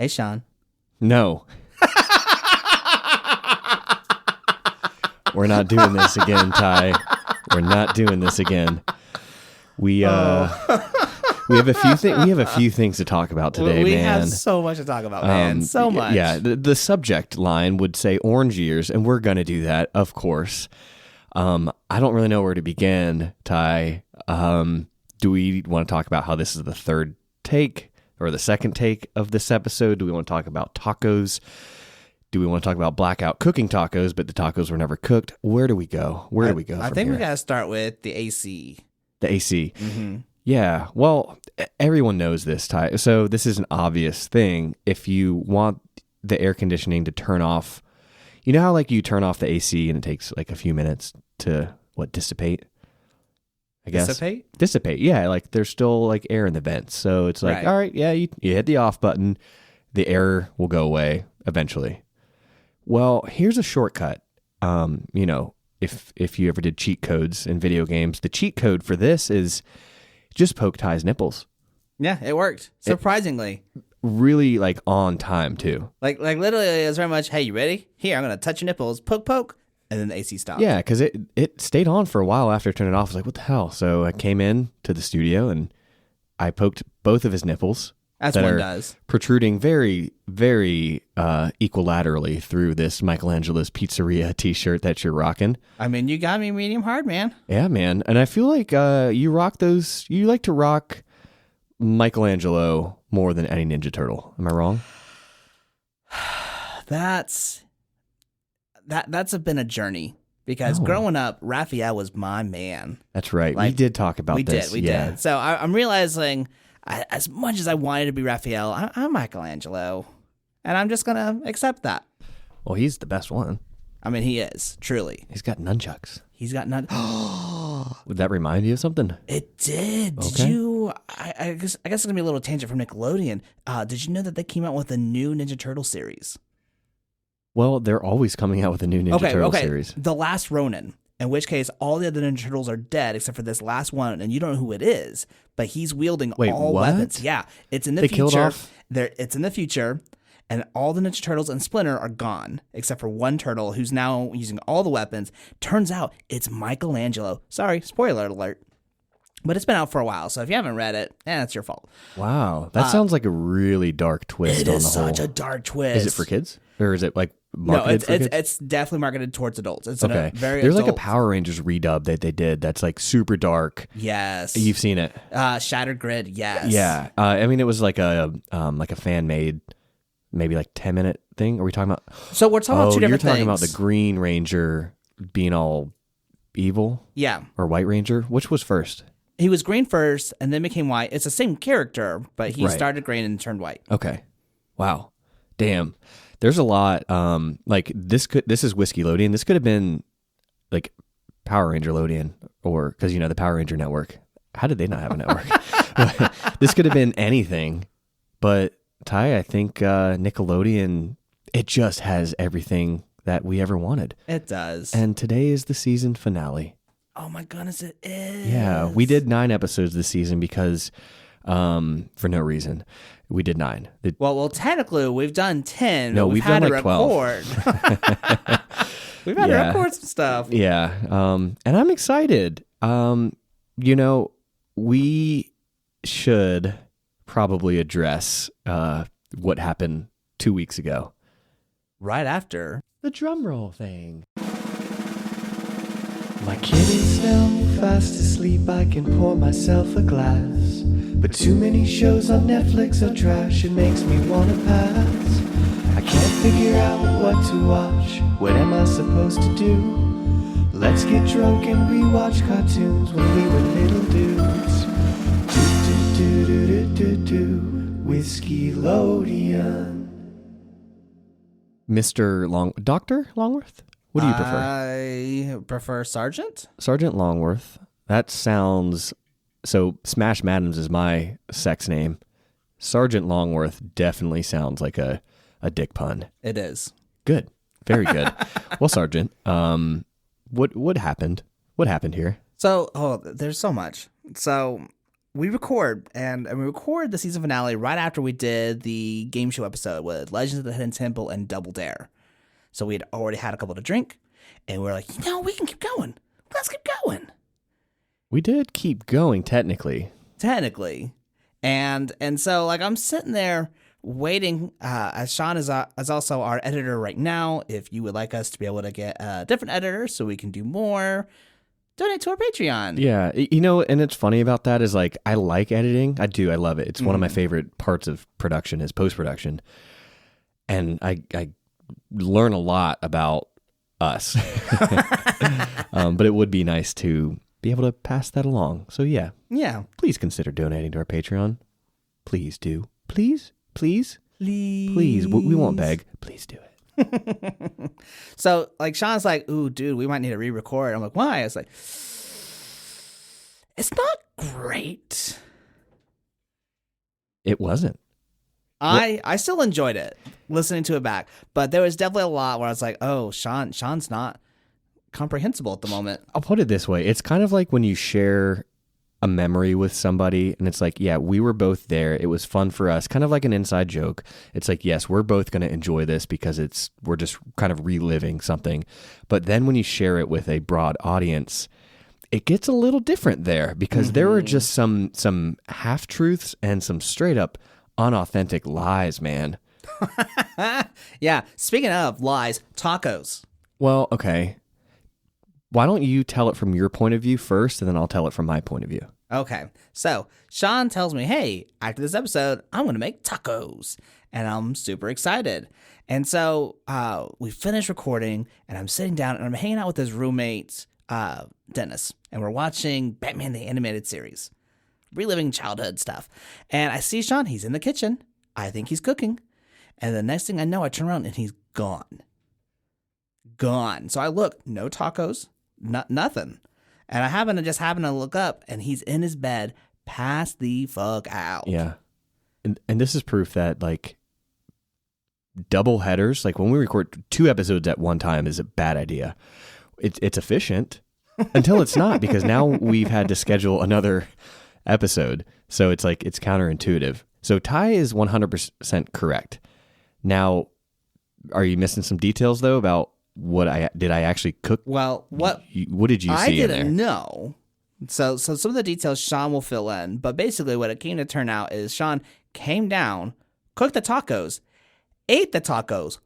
Hey, Sean. No. We're not doing this again, Ty. We're not doing this again. We have a few things to talk about today, we man. have so much to talk about, man. So much. Yeah, the subject line would say orange years, and we're going to do that, of course. I don't really know where to begin, Ty. Do we want to talk about how this is the third take or the second take of this episode? Do we want to talk about tacos? Do we want to talk about blackout cooking tacos, but the tacos were never cooked? Where do we go? I think we got to start with the AC. The AC. Mm-hmm. Yeah. Well, everyone knows this, Ty. So this is an obvious thing. If you want the air conditioning to turn off, you know how like you turn off the AC and it takes like a few minutes to dissipate? I guess. Dissipate. Yeah. Like there's still like air in the vents. So it's like, all right, yeah, you hit the off button. The air will go away eventually. Well, here's a shortcut. If you ever did cheat codes in video games, the cheat code for this is just poke Ty's nipples. Yeah, it worked. Surprisingly. Really like on time too. Like literally it was very much, hey, you ready? Here, I'm going to touch your nipples, poke, and then the AC stopped. Yeah, because it stayed on for a while after I turned it off. I was like, what the hell? So I came in to the studio and I poked both of his nipples. As one does. Protruding very, very equilaterally through this Michelangelo's Pizzeria t-shirt that you're rocking. I mean, you got me medium hard, man. Yeah, man. And I feel like you like to rock Michelangelo more than any Ninja Turtle. Am I wrong? That's been a journey. Because growing up, Raphael was my man. That's right. We did talk about this. We did. So I'm realizing... as much as I wanted to be Raphael, I'm Michelangelo, and I'm just gonna accept that. Well, he's the best one. I mean, he is truly. He's got nunchucks. Would that remind you of something? It did. Okay. Did you? I guess it's gonna be a little tangent from Nickelodeon. Did you know that they came out with a new Ninja Turtle series? Well, they're always coming out with a new Ninja Turtle series. The Last Ronin. In which case, all the other Ninja Turtles are dead except for this last one, and you don't know who it is, but he's wielding all weapons. Yeah, it's in the future. Killed off? It's in the future, and all the Ninja Turtles and Splinter are gone except for one turtle who's now using all the weapons. Turns out it's Michelangelo. Sorry, spoiler alert. But it's been out for a while, so if you haven't read it, that's your fault. Wow, that sounds like a really dark twist on the whole. It is such a dark twist. Is it for kids? Or is it like marketed for kids? It's definitely marketed towards adults. It's okay. There's like a Power Rangers redub that they did that's like super dark. Yes. You've seen it. Shattered Grid, yes. Yeah. I mean, it was like a fan-made, maybe like 10-minute thing. Are we talking about? So we're talking about two different things. You're talking about the Green Ranger being all evil? Yeah. Or White Ranger? Which was first? He was green first and then became white. It's the same character, but he started green and turned white. Okay. Wow. Damn. There's a lot. Like this is Whiskeylodeon. This could have been like Power Ranger Lodeon, or because the Power Ranger Network. How did they not have a network? This could have been anything. But Ty, I think Nickelodeon, it just has everything that we ever wanted. It does. And today is the season finale. Oh my goodness, it is. Yeah, we did 9 episodes this season because for no reason. We did 9. Well, technically, we've done 10. No, we've done like 12. We've had to record some stuff. Yeah, and I'm excited. We should probably address what happened 2 weeks ago. Right after the drum roll thing. My kid is now fast asleep, I can pour myself a glass. But too many shows on Netflix are trash, it makes me wanna pass. I can't figure out what to watch, what am I supposed to do? Let's get drunk and rewatch cartoons when we were little dudes. Do Whiskeylodeon. Dr. Longworth? What do you prefer? I prefer Sergeant. Sergeant Longworth. That sounds... So Smash Madams is my sex name. Sergeant Longworth definitely sounds like a dick pun. It is. Good. Very good. Well, Sergeant, what happened? What happened here? So, there's so much. So, we record and we record the season finale right after we did the game show episode with Legends of the Hidden Temple and Double Dare. So we had already had a couple to drink, and we were like, we can keep going. Let's keep going. We did keep going, technically. And so like I'm sitting there waiting, as Sean is also our editor right now. If you would like us to be able to get a different editor so we can do more, donate to our Patreon. Yeah, and it's funny about that is like I like editing. I do. I love it. It's one of my favorite parts of production is post-production. And I learn a lot about us. But it would be nice to be able to pass that along. So yeah. Please consider donating to our Patreon. Please do. Please. We won't beg. Please do it. So like Sean's like, ooh, dude, we might need to re-record. I'm like, why? I was like, it's not great. It wasn't. I still enjoyed it listening to it back, but there was definitely a lot where I was like, oh, Sean's not comprehensible at the moment. I'll put it this way. It's kind of like when you share a memory with somebody and it's like, yeah, we were both there. It was fun for us. Kind of like an inside joke. It's like, yes, we're both going to enjoy this because we're just kind of reliving something. But then when you share it with a broad audience, it gets a little different there because there were just some half-truths and some straight up unauthentic lies, man. Yeah. Speaking of lies, tacos. Well, okay. Why don't you tell it from your point of view first, and then I'll tell it from my point of view. Okay. So Sean tells me, hey, after this episode, I'm going to make tacos. And I'm super excited. And so we finish recording, and I'm sitting down, and I'm hanging out with his roommate, Dennis. And we're watching Batman the Animated Series, reliving childhood stuff. And I see Sean. He's in the kitchen. I think he's cooking. And the next thing I know, I turn around, and he's gone. So I look, no tacos. Nothing. And I happen to look up, and he's in his bed, passed the fuck out. Yeah. And this is proof that, like, double headers, like when we record 2 episodes at one time is a bad idea. It's efficient until it's not, because now we've had to schedule another episode. So it's like, it's counterintuitive. So Ty is 100% correct. Now, are you missing some details, though, about did I actually cook? Well, what did you see in there? I didn't know. So some of the details Sean will fill in, but basically what it came to turn out is Sean came down, cooked the tacos, ate the tacos,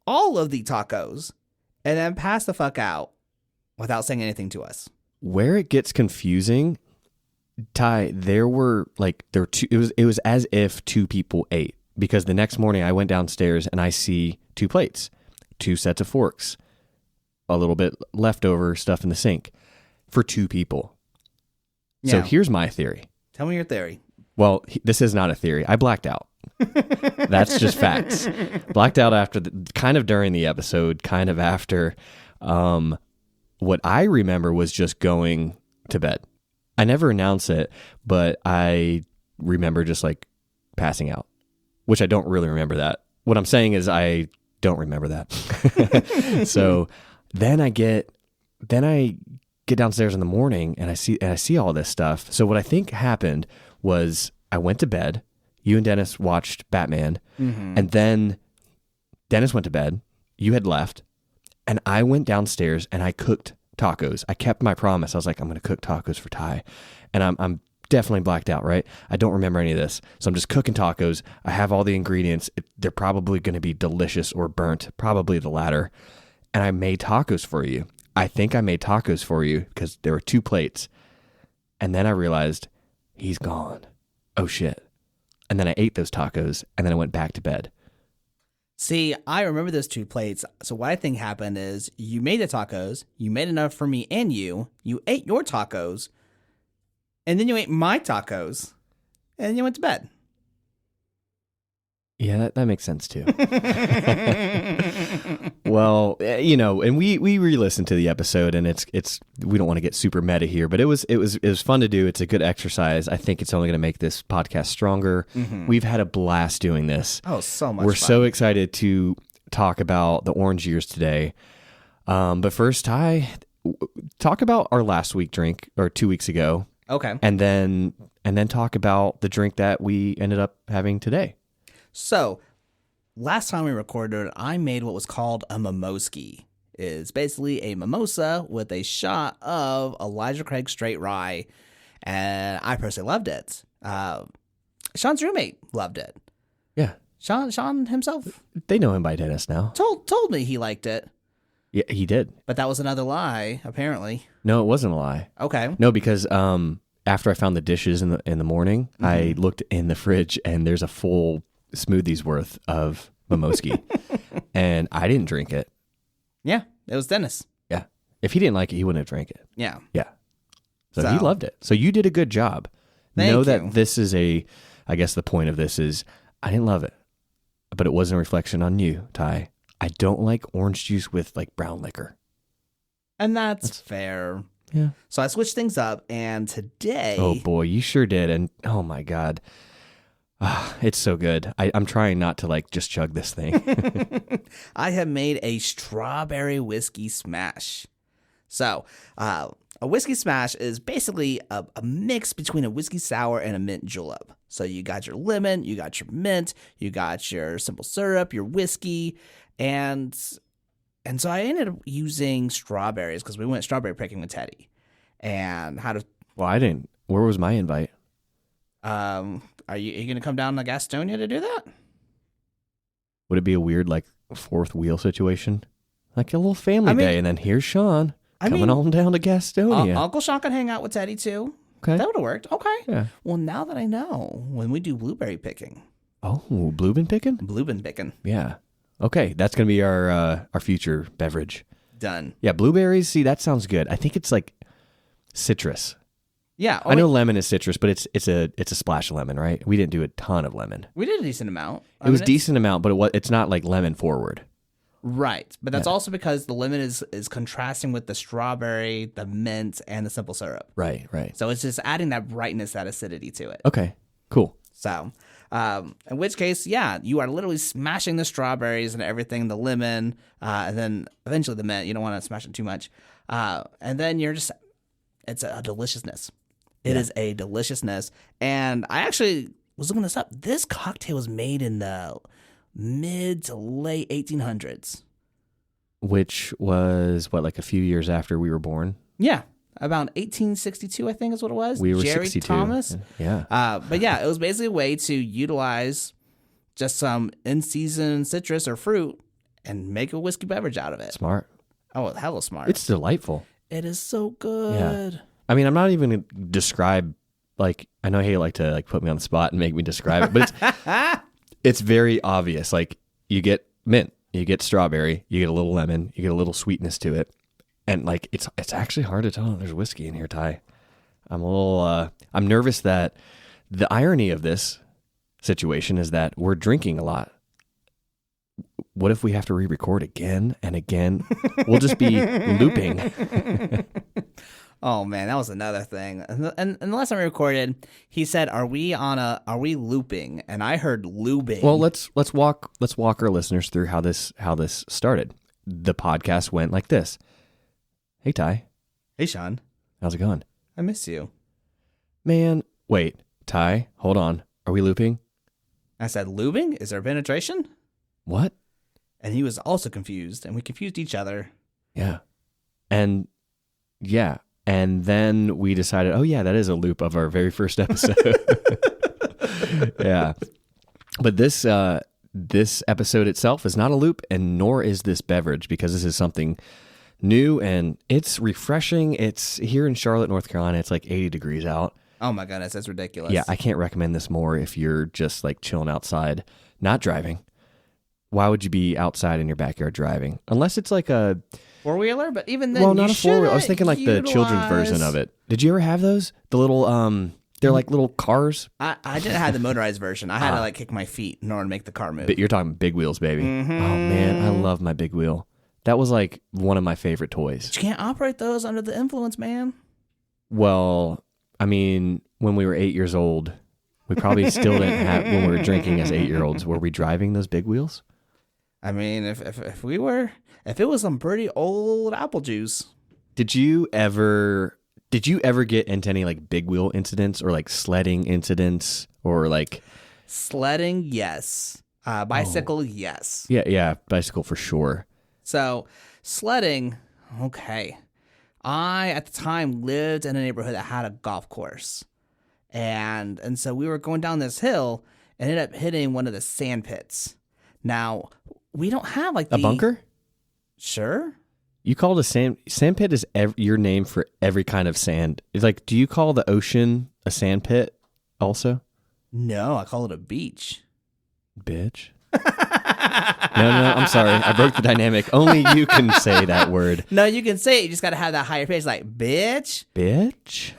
all of the tacos, and then passed the fuck out without saying anything to us. Where it gets confusing, Ty, there were two. It was as if 2 people ate, because the next morning I went downstairs and I see 2 plates, 2 sets of forks, a little bit leftover stuff in the sink for 2 people. Yeah. So here's my theory. Tell me your theory. Well, this is not a theory. I blacked out. That's just facts. Blacked out after kind of during the episode, kind of after. What I remember was just going to bed. I never announced it, but I remember just like passing out, which I don't really remember that. What I'm saying is I don't remember that. So then I get downstairs in the morning and I see all this stuff. So what I think happened was I went to bed. You and Dennis watched Batman, and then Dennis went to bed. You had left, and I went downstairs and I cooked tacos. I kept my promise. I was like, I'm going to cook tacos for Ty, and I'm definitely blacked out, right? I don't remember any of this. So I'm just cooking tacos. I have all the ingredients. They're probably going to be delicious or burnt, probably the latter. And I made tacos for you. I think I made tacos for you because there were 2 plates. And then I realized he's gone. Oh, shit. And then I ate those tacos, and then I went back to bed. See, I remember those 2 plates. So what I think happened is you made the tacos, you made enough for me and you ate your tacos, and then you ate my tacos, and then you went to bed. Yeah, that makes sense too. Well, and we re-listened to the episode, and it's we don't want to get super meta here, but it was fun to do. It's a good exercise. I think it's only going to make this podcast stronger. We've had a blast doing this. Oh, so much We're fun. so excited to talk about the orange years today. But first, Ty, talk about our last week drink, or 2 weeks ago. Okay. and then talk about the drink that we ended up having today. So, last time we recorded, I made what was called a mimoski. It's basically a mimosa with a shot of Elijah Craig straight rye, and I personally loved it. Sean's roommate loved it. Yeah. Sean himself They know him by Dennis now. told me he liked it, Yeah, he did. but that was another lie, apparently. No, it wasn't a lie. Okay. No, because after I found the dishes in the morning, I looked in the fridge and there's a full smoothie's worth of mimoski, and I didn't drink it. Yeah, it was Dennis. Yeah, if he didn't like it, he wouldn't have drank it. Yeah. Yeah, so he loved it. So you did a good job. Thank know you. that this is I guess the point of this is I didn't love it, but it wasn't a reflection on you, Ty. I don't like orange juice with like brown liquor. And that's fair. Yeah. So I switched things up, and today... Oh boy, you sure did. And oh my God. It's so good. I'm trying not to like just chug this thing. I have made a strawberry whiskey smash. So, a whiskey smash is basically a mix between a whiskey sour and a mint julep. So you got your lemon, you got your mint, you got your simple syrup, your whiskey, and so I ended up using strawberries because we went strawberry picking with Teddy. And how to... Well, I didn't. Where was my invite? Are you going to come down to Gastonia to do that? Would it be a weird like fourth wheel situation? Like a little family day, and then here's Sean coming on down to Gastonia. Uncle Sean can hang out with Teddy too. Okay. That would have worked. Okay. Yeah. Well, now that I know, when we do blueberry picking. Oh, blueberry picking? Blueberry picking. Yeah. Okay, that's gonna be our future beverage. Done. Yeah, blueberries. See, that sounds good. I think it's like citrus. Yeah. I know lemon is citrus, but it's a splash of lemon, right? We didn't do a ton of lemon. We did a decent amount. It was decent amount, but it's not like lemon forward. Right. But that's also because the lemon is contrasting with the strawberry, the mint, and the simple syrup. Right. So it's just adding that brightness, that acidity to it. Okay, cool. So, in which case, yeah, you are literally smashing the strawberries and everything, the lemon, and then eventually the mint. You don't want to smash it too much. And then it's a deliciousness. It is a deliciousness. And I actually was looking this up. This cocktail was made in the mid to late 1800s. Which was like a few years after we were born. Yeah. About 1862, I think is what it was. We were Jerry 62. Thomas. Yeah. But yeah, it was basically a way to utilize just some in-season citrus or fruit and make a whiskey beverage out of it. Smart. Oh, hella smart. It's delightful. It is so good. Yeah. I mean, I'm not even going to describe, like, I know you like to like put me on the spot and make me describe it, but it's very obvious. Like, you get mint, you get strawberry, you get a little lemon, you get a little sweetness to it. And like, it's actually hard to tell there's whiskey in here, Ty. I'm nervous that the irony of this situation is that we're drinking a lot. What if we have to re-record again and again? We'll just be looping. Oh man, that was another thing. And the last time we recorded, he said, "Are we looping?" And I heard lubing. Well, let's walk our listeners through how this started. The podcast went like this. Hey Ty. Hey Sean. How's it going? I miss you. Man, wait, Ty, hold on. Are we looping? I said, lubing? Is there penetration? What? And he was also confused, and we confused each other. Yeah. And then we decided, oh yeah, that is a loop of our very first episode. Yeah. But this episode itself is not a loop, and nor is this beverage, because this is something new and it's refreshing. It's here in Charlotte, North Carolina. It's like 80 degrees out. Oh my goodness, that's ridiculous. Yeah, I can't recommend this more if you're just like chilling outside, not driving. Why would you be outside in your backyard driving? Unless it's like a four-wheeler, but even then, well, not a four-wheeler. I was thinking like the children's version of it. Did you ever have those? The little they're like little cars. I didn't have the motorized version. I had to like kick my feet in order to make the car move. But you're talking big wheels, baby. Mm-hmm. Oh man, I love my big wheel. That was like one of my favorite toys. But you can't operate those under the influence, man. Well, I mean, when we were 8 years old, we probably still didn't have, when we were drinking as 8-year-olds, were we driving those big wheels? I mean, if it was some pretty old apple juice. Did you ever Did you ever get into any like big wheel incidents or like sledding incidents or like Sledding, yes. Bicycle, yes. yeah, bicycle for sure. So sledding, okay. I at the time lived in a neighborhood that had a golf course, and so we were going down this hill and ended up hitting one of the sand pits. Now we don't have like A bunker? Sure. You call it a sand pit is your name for every kind of sand. It's like, do you call the ocean a sand pit also? No, I call it a beach. Bitch. No, I'm sorry. I broke the dynamic. Only you can say that word. No, you can say it. You just got to have that higher pitch, like bitch. Bitch.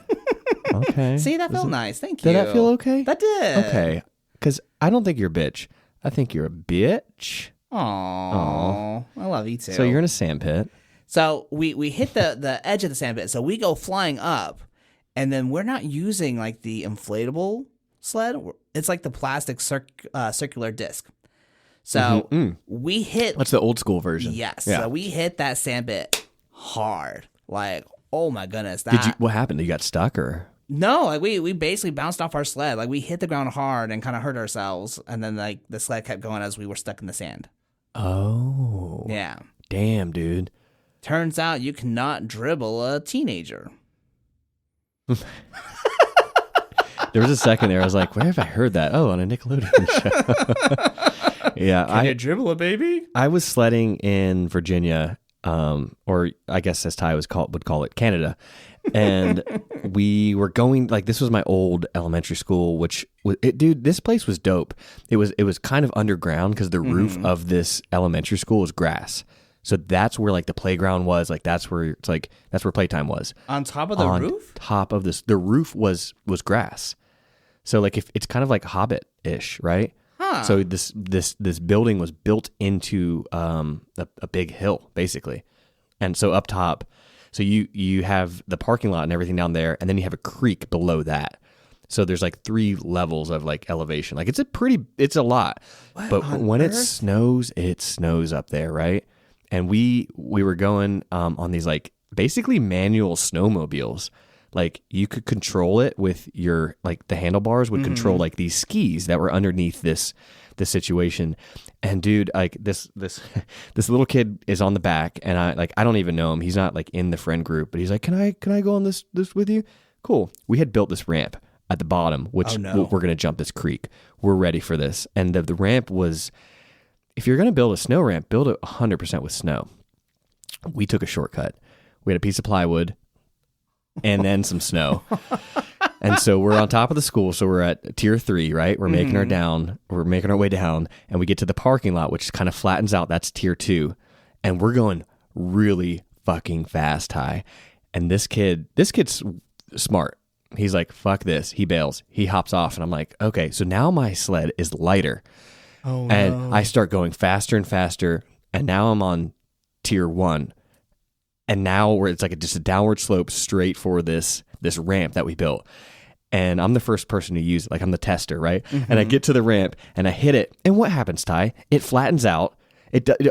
Okay. See, that felt nice. Thank you. Did that feel okay? That did. Okay. Because I don't think you're a bitch. I think you're a bitch. Aww. I love you too. So you're in a sand pit. So we hit the edge of the sand pit. So we go flying up, and then we're not using like the inflatable sled. It's like the plastic circular disc. So we hit. That's the old school version. Yes. Yeah. So we hit that sand pit hard. Like, oh my goodness. What happened? You got stuck or? No, like we basically bounced off our sled. Like we hit the ground hard and kind of hurt ourselves, and then like the sled kept going as we were stuck in the sand. Oh. Yeah. Damn, dude. Turns out you cannot dribble a teenager. There was a second there. I was like, where have I heard that? Oh, on a Nickelodeon show. Yeah. Can you dribble a baby? I was sledding in Virginia, or I guess as Ty would call it Canada. And we were going, like, this was my old elementary school, which, dude, this place was dope. It was kind of underground because the roof of this elementary school was grass. So that's where like the playground was. Like that's where playtime was. On top of the roof? Top of this, the roof was grass. So like if it's kind of like Hobbit-ish, right? Huh. So this building was built into a big hill basically, and so up top, so you have the parking lot and everything down there, and then you have a creek below that. So there's like 3 levels of like elevation. Like it's a lot. But when it snows up there, right? And we were going on these like basically manual snowmobiles. Like you could control it with your like the handlebars would control like these skis that were underneath this situation. And dude, like this little kid is on the back, and I don't even know him. He's not like in the friend group, but he's like, can I go on this with you? Cool. We had built this ramp at the bottom, which we're gonna jump this creek. We're ready for this, and the ramp was. If you're going to build a snow ramp, build it 100% with snow. We took a shortcut. We had a piece of plywood and then some snow. And so we're on top of the school. So we're at tier 3, right? We're making our way down, and we get to the parking lot, which kind of flattens out. That's tier 2. And we're going really fucking fast, Ty. And this kid's smart. He's like, fuck this. He bails. He hops off. And I'm like, okay, so now my sled is lighter. Oh, and I start going faster and faster, and now I'm on tier 1, and now where it's like just a downward slope straight for this ramp that we built, and I'm the first person to use it, like I'm the tester, right? And I get to the ramp and I hit it, and what happens, Ty? It flattens out.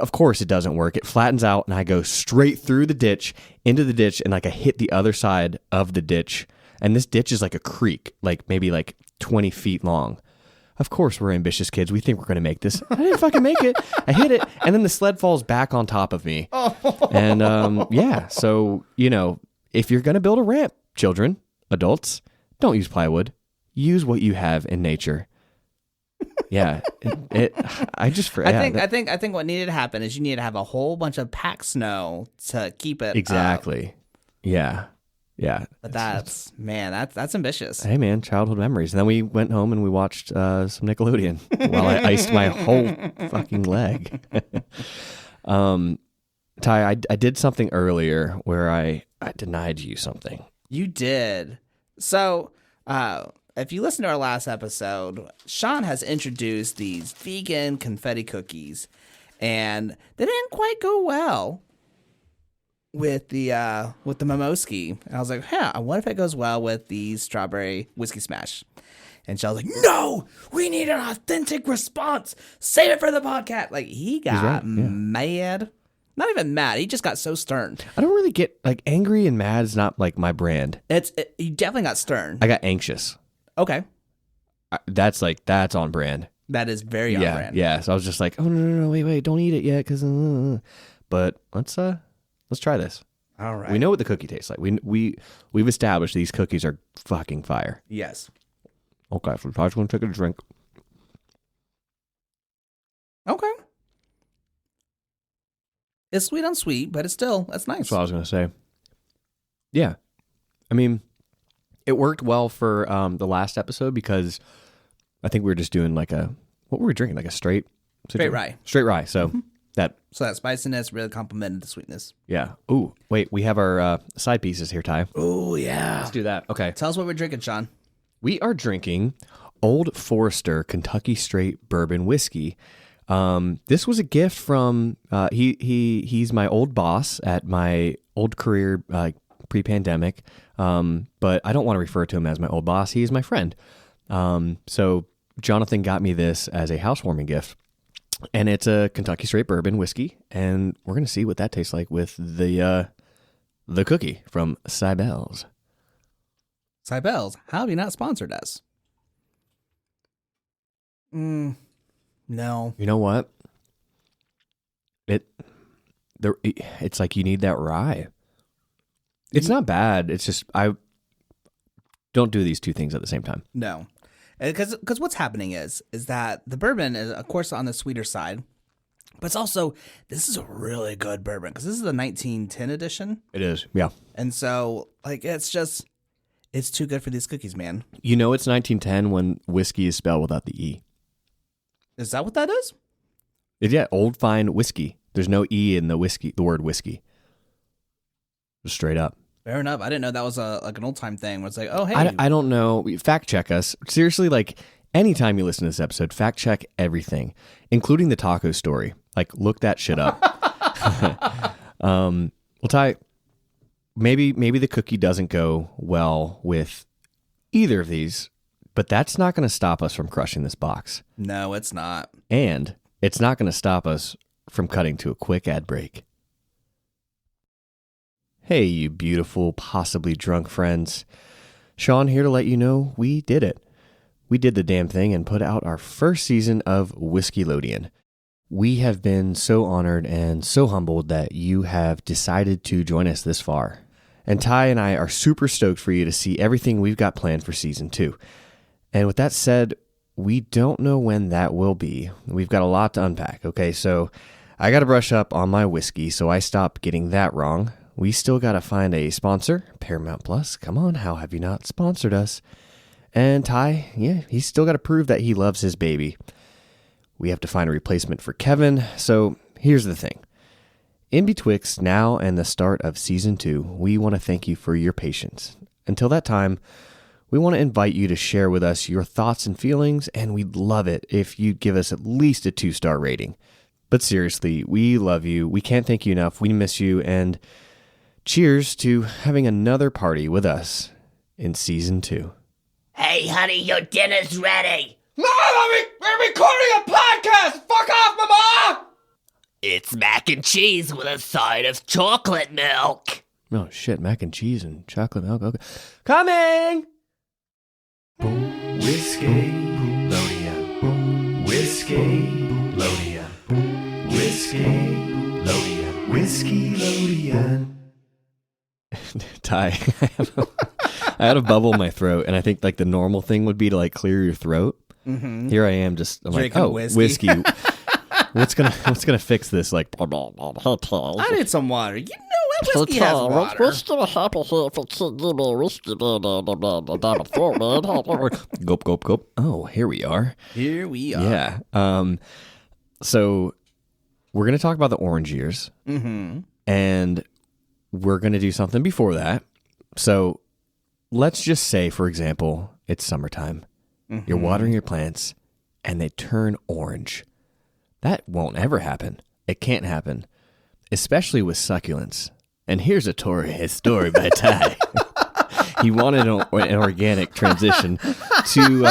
Of course, it doesn't work. It flattens out, and I go straight through the ditch into the ditch, and like I hit the other side of the ditch, and this ditch is like a creek, like maybe like 20 feet long. Of course, we're ambitious kids. We think we're going to make this. I didn't fucking make it. I hit it, and then the sled falls back on top of me. And yeah, so, if you're going to build a ramp, children, adults, don't use plywood. Use what you have in nature. Yeah, I think what needed to happen is you need to have a whole bunch of packed snow to keep it exactly. up. Yeah. But that's ambitious. Hey man, childhood memories. And then we went home and we watched some Nickelodeon while I iced my whole fucking leg. Ty, I did something earlier where I denied you something. You did. So, if you listen to our last episode, Sean has introduced these vegan confetti cookies, and they didn't quite go well with the Mimoski. And I was like, I wonder if it goes well with the strawberry whiskey smash. And Sean's like, no, we need an authentic response. Save it for the podcast. Like, he got mad. Not even mad. He just got so stern. I don't really get like angry and mad is not like my brand. He definitely got stern. I got anxious. Okay. That's on brand. That is very on brand. Yeah. So I was just like, oh no, wait, don't eat it yet, because. But let's try this. All right. We know what the cookie tastes like. We've established these cookies are fucking fire. Yes. Okay, so Ty's gonna take a drink. Okay. It's sweet on sweet, but that's nice. That's what I was gonna say. Yeah, I mean, it worked well for the last episode because I think we were just doing what were we drinking? Like a straight rye. Straight rye. So that spiciness really complemented the sweetness. Yeah. Ooh, wait, we have our side pieces here, Ty. Oh yeah. Let's do that. Okay. Tell us what we're drinking, Sean. We are drinking Old Forester Kentucky Straight Bourbon Whiskey. This was a gift from he's my old boss at my old career pre-pandemic, but I don't want to refer to him as my old boss. He is my friend. So Jonathan got me this as a housewarming gift, and it's a Kentucky Straight Bourbon Whiskey, and we're gonna see what that tastes like with the cookie from Cybel's. Cybel's, how have you not sponsored us? No. You know what? It's like you need that rye. It's not bad. It's just I don't do these two things at the same time. No. Because what's happening is that the bourbon is, of course, on the sweeter side, but it's also, this is a really good bourbon because this is the 1910 edition. It is, yeah. And so, it's too good for these cookies, man. You know it's 1910 when whiskey is spelled without the E. Is that what that is? Yeah, old fine whiskey. There's no E in the word whiskey. Just straight up. Fair enough. I didn't know that was an old time thing where it's like, oh, hey. I don't know. Fact check us. Seriously, anytime you listen to this episode, fact check everything, including the taco story. Look that shit up. Well, Ty, maybe the cookie doesn't go well with either of these, but that's not going to stop us from crushing this box. No, it's not. And it's not going to stop us from cutting to a quick ad break. Hey, you beautiful, possibly drunk friends. Sean here to let you know we did it. We did the damn thing and put out our first season of Whiskeylodeon. We have been so honored and so humbled that you have decided to join us this far. And Ty and I are super stoked for you to see everything we've got planned for season 2. And with that said, we don't know when that will be. We've got a lot to unpack, okay? So I got to brush up on my whiskey so I stop getting that wrong. We still got to find a sponsor, Paramount Plus. Come on, how have you not sponsored us? And Ty, yeah, he's still got to prove that he loves his baby. We have to find a replacement for Kevin. So here's the thing. In betwixt now and the start of season 2, we want to thank you for your patience. Until that time, we want to invite you to share with us your thoughts and feelings, and we'd love it if you'd give us at least a 2-star rating. But seriously, we love you. We can't thank you enough. We miss you, and cheers to having another party with us in season 2. Hey, honey, your dinner's ready. Mom, we're recording a podcast! Fuck off, Mama! It's mac and cheese with a side of chocolate milk. Oh, shit, mac and cheese and chocolate milk. Okay. Coming! Whiskeylodeon. Whiskeylodeon. Whiskeylodeon. Whiskeylodeon. Ty, I had a bubble in my throat, and I think the normal thing would be to clear your throat. Mm-hmm. Here I am, just I'm drinking whiskey. What's gonna fix this? I need some water. You know what whiskey has water. What's gonna happen here if I can't give me a whiskey down the floor, man? Gulp, gulp, gulp. Oh, here we are. Here we are. Yeah. So we're gonna talk about the orange years, and we're gonna do something before that. So let's just say, for example, it's summertime. You're watering your plants, and they turn orange. That won't ever happen. It can't happen, especially with succulents. And here's a story by Ty. He wanted an organic transition to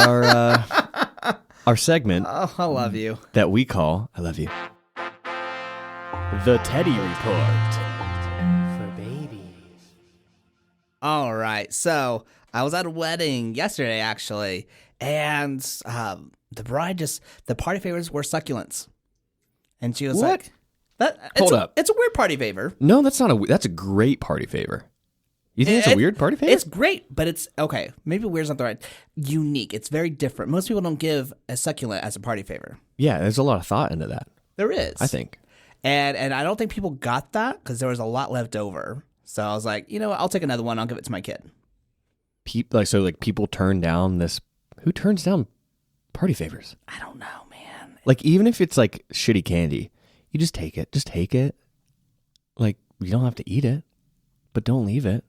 our segment. Oh, I love you. That we call I Love You. The Teddy Report. For babies. All right. So I was at a wedding yesterday, actually, and the party favors were succulents. And she was What? like, Hold up. It's a weird party favor. No, that's not that's a great party favor. You think it's a weird party favor? It's great, but it's okay. Maybe weird's not the right. Unique. It's very different. Most people don't give a succulent as a party favor. Yeah, there's a lot of thought into that, There is, I think. and I don't think people got that because there was a lot left over. So I was like, you know what? I'll take another one. I'll give it to my kid. People turn down this. Who turns down party favors? I don't know, man. Like, even if it's like shitty candy, you just take it. Just take it. Like, you don't have to eat it, but don't leave it.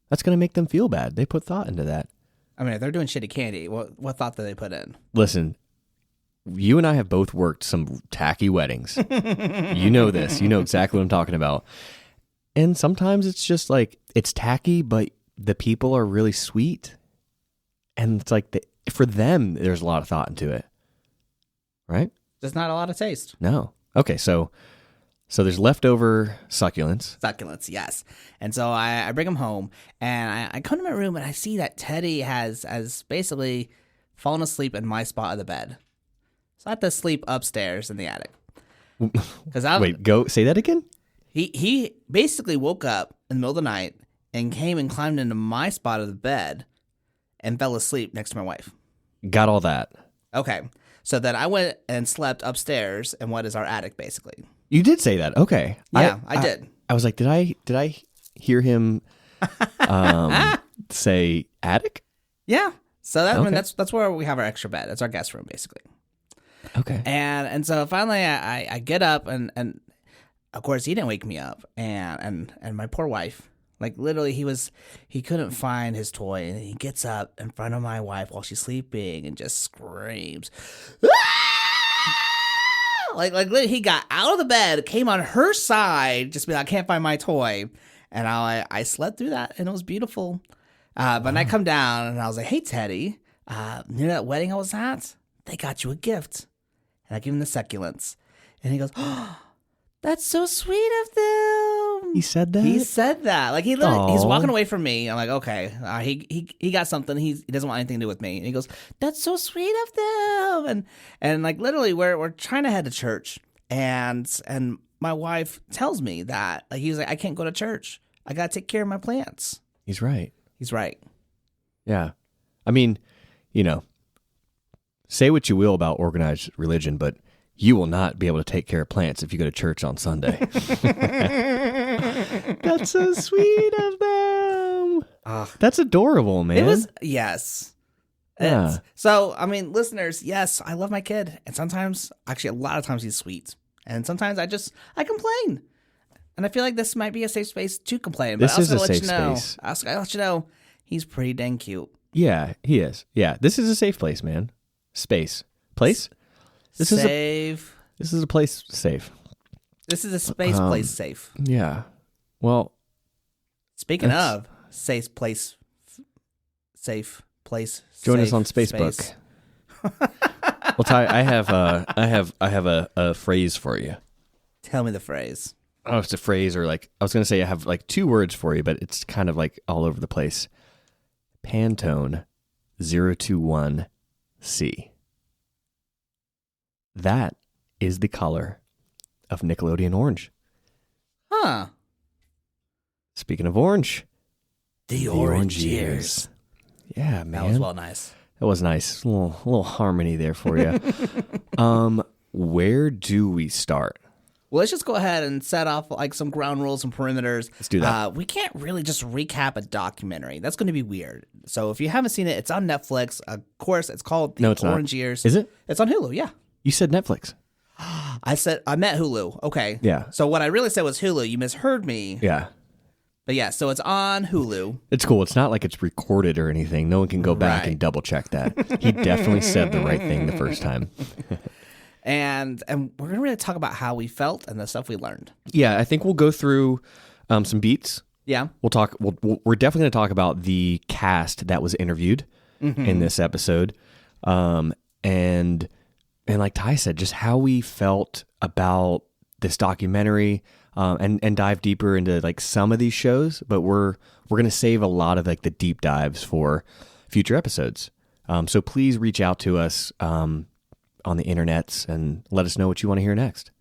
That's going to make them feel bad. They put thought into that. I mean, if they're doing shitty candy, what thought did they put in? Listen, you and I have both worked some tacky weddings. You know this. You know exactly what I'm talking about. And sometimes it's just like, it's tacky, but the people are really sweet. And it's like, for them, there's a lot of thought into it. Right? There's not a lot of taste. No. Okay, so there's leftover succulents. Succulents, yes. And so I bring them home, and I come to my room, and I see that Teddy has basically fallen asleep in my spot of the bed. So I have to sleep upstairs in the attic. Wait, go say that again? He basically woke up in the middle of the night and came and climbed into my spot of the bed and fell asleep next to my wife. Got all that. Okay. So then I went and slept upstairs in what is our attic, basically. You did say that. Okay. Yeah, I did. I was like, did I hear him say attic? Yeah. So that, I mean, Okay. that's where we have our extra bed. That's our guest room, basically. Okay. And so finally I get up and of course he didn't wake me up and my poor wife, like literally he couldn't find his toy, and he gets up in front of my wife while she's sleeping and just screams. Like literally he got out of the bed, came on her side, just be like, I can't find my toy. And I slept through that, and it was beautiful. But I come down and I was like, hey Teddy, near that wedding I was at, they got you a gift. And I give him the succulents. And he goes, oh, that's so sweet of them. He said that? He said that. Like he's walking Aw. away from me. I'm like, okay, he got something. He doesn't want anything to do with me. And he goes, that's so sweet of them. And like literally we're trying to head to church. And my wife tells me that like he's like, I can't go to church. I gotta take care of my plants. He's right. He's right. Yeah. I mean, you know, say what you will about organized religion, but you will not be able to take care of plants if you go to church on Sunday. That's so sweet of them. That's adorable, man. It was, yes. Yeah. So, I mean, listeners, yes, I love my kid. And sometimes, actually, a lot of times he's sweet. And sometimes I complain. And I feel like this might be a safe space to complain. But This is a safe space. space. I'll let you know, he's pretty dang cute. Yeah, he is. Yeah, this is a safe place, man. Space. Place? This is a place safe. This is a space place safe. Yeah. Well, Speaking that's- of safe place, join safe us on Facebook. space. Well, Ty, I have a phrase for you. Tell me the phrase. Oh, it's a phrase, or like I was gonna say I have like 2 words for you, but it's kind of like all over the place. Pantone 021C. That is the color of Nickelodeon orange. Huh. Speaking of orange, The orange years. Yeah, man. That was well nice. That was nice. A little harmony there for you. Where do we start? Well, let's just go ahead and set off like some ground rules and perimeters. Let's do that. We can't really just recap a documentary. That's going to be weird. So if you haven't seen it, it's on Netflix. Of course, it's called The No, it's not. Orange Years. Is it? It's on Hulu, yeah. You said Netflix. I meant Hulu. Okay. Yeah. So what I really said was Hulu. You misheard me. Yeah. But yeah, so it's on Hulu. It's cool. It's not like it's recorded or anything. No one can go back Right. and double check that. He definitely said the right thing the first time. And we're going to really talk about how we felt and the stuff we learned. Yeah, I think we'll go through some beats. Yeah. We'll talk. We're definitely going to talk about the cast that was interviewed in this episode, and like Ty said, just how we felt about this documentary and dive deeper into like some of these shows, but we're going to save a lot of like the deep dives for future episodes. So please reach out to us on the internets and let us know what you want to hear next.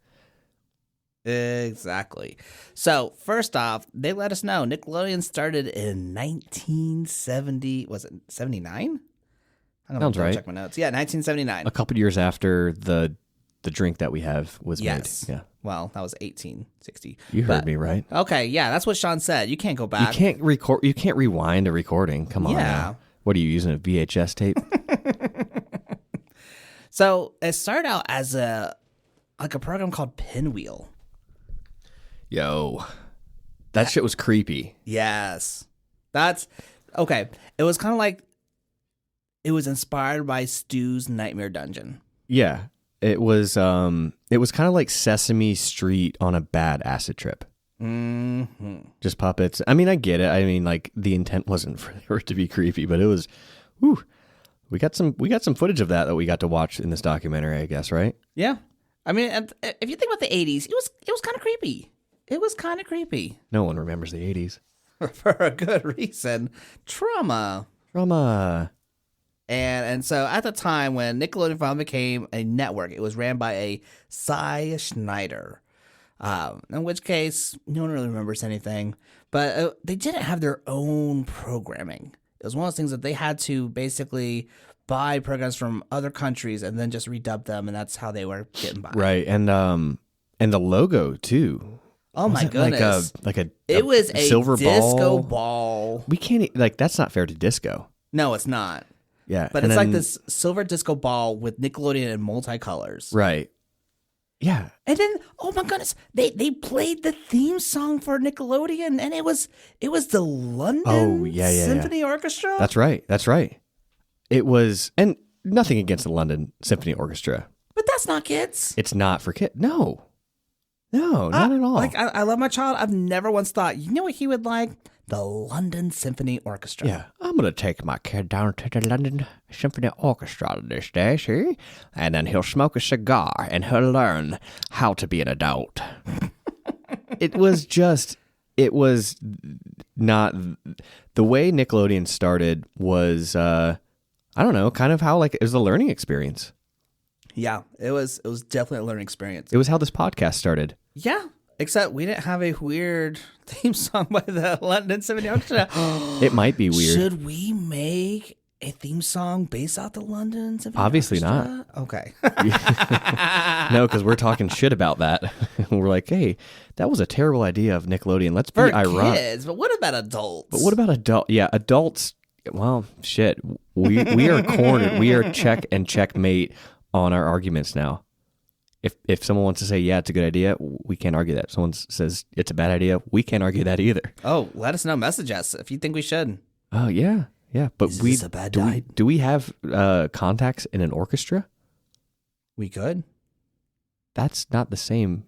Exactly. So first off, they let us know Nickelodeon started in 1970. Was it 79? Sounds right. Check my notes. Yeah, 1979. A couple years after the drink that we have was Yes. made. Yeah. Well, that was 1860. You heard me right. Okay, yeah, that's what Sean said. You can't go You back. can't record. You can't rewind a recording. Come on. Yeah. Now. What are you using, a VHS tape? So it started out as a program called Pinwheel. Yo, that shit was creepy. Yes. That's okay. It was kind of like it was inspired by Stu's Nightmare Dungeon. Yeah, it was kind of like Sesame Street on a bad acid trip. Mm-hmm. Just puppets. I mean, I get it. I mean, like the intent wasn't for it to be creepy, but it was. Whew, we got some footage of that we got to watch in this documentary, I guess, right? Yeah. I mean, if you think about the 80s, it was kind of creepy. It was kind of creepy. No one remembers the 80s. For a good reason. Trauma. And so at the time when Nickelodeon finally became a network, it was ran by a Cy Schneider. In which case, no one really remembers anything. But they didn't have their own programming. It was one of those things that they had to basically buy programs from other countries and then just redub them, and that's how they were getting by. Right, and the logo too. Oh my goodness! It was a silver disco ball. We can't that's not fair to disco. No, it's not. Yeah, but it's like this silver disco ball with Nickelodeon in multicolors. Right. Yeah. And then, oh my goodness, they played the theme song for Nickelodeon, and it was the London Symphony Orchestra. That's right. It was, and nothing against the London Symphony Orchestra, but that's not kids. It's not for kids. No, not at all. Like I love my child. I've never once thought, you know what he would like? The London Symphony Orchestra. Yeah, I'm gonna take my kid down to the London Symphony Orchestra this day, see? And then he'll smoke a cigar and he'll learn how to be an adult. It was not the way Nickelodeon started was I don't know, kind of how like it was a learning experience. Yeah, it was definitely a learning experience. It was how this podcast started. Yeah. Except we didn't have a weird theme song by the London Symphony Orchestra. It might be weird. Should we make a theme song based off the London Symphony Obviously Orchestra? not. Okay. No, because we're talking shit about that. We're like, hey, that was a terrible idea of Nickelodeon. Let's be For ironic. kids, but what about adults? But what about adults? Well, shit. We are cornered. We are checkmate on our arguments now. If someone wants to say, yeah, it's a good idea, we can't argue that. If someone says it's a bad idea, we can't argue that either. Oh, let us know. Message us if you think we should. Oh, yeah. Yeah. But Is this a bad night? Do we have contacts in an orchestra? We could. That's not the same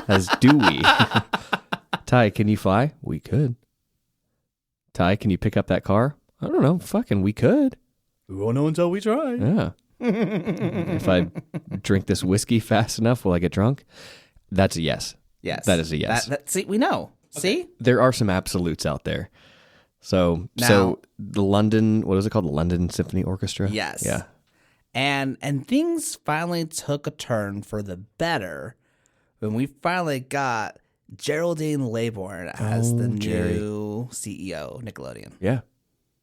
as do we. Ty, can you fly? We could. Ty, can you pick up that car? I don't know. Fucking we could. We won't know until we try. Yeah. If I drink this whiskey fast enough, will I get drunk? That's a yes. Yes. That is a yes. See, we know. Okay. See? There are some absolutes out there. So the London, what is it called? The London Symphony Orchestra? Yes. Yeah. And things finally took a turn for the better when we finally got Geraldine Laybourne as the new CEO of Nickelodeon. Yeah.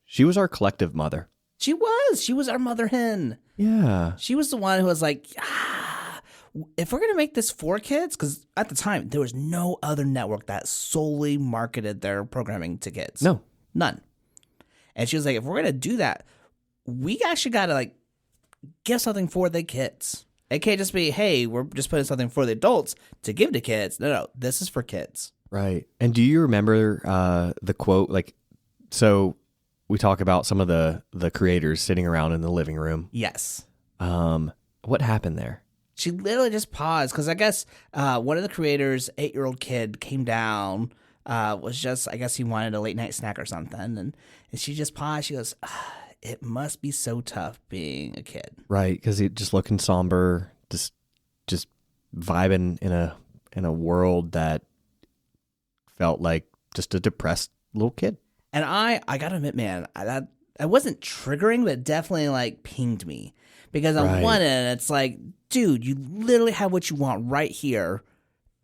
She was our collective mother. She was our mother hen. Yeah. She was the one who was like, if we're going to make this for kids, because at the time, there was no other network that solely marketed their programming to kids. No. None. And she was like, if we're going to do that, we actually got to like give something for the kids. It can't just be, hey, we're just putting something for the adults to give to kids. No, this is for kids. Right. And do you remember the quote? Like, so we talk about some of the creators sitting around in the living room. Yes. What happened there? She literally just paused because I guess one of the creators, 8-year-old kid, came down. Was just, I guess he wanted a late night snack or something. And she just paused. She goes, it must be so tough being a kid. Right. Because he just looking somber, just vibing in in a world that felt like just a depressed little kid. And I gotta admit, man, that wasn't triggering, but it definitely like pinged me. Because on one end, it's like, dude, you literally have what you want right here.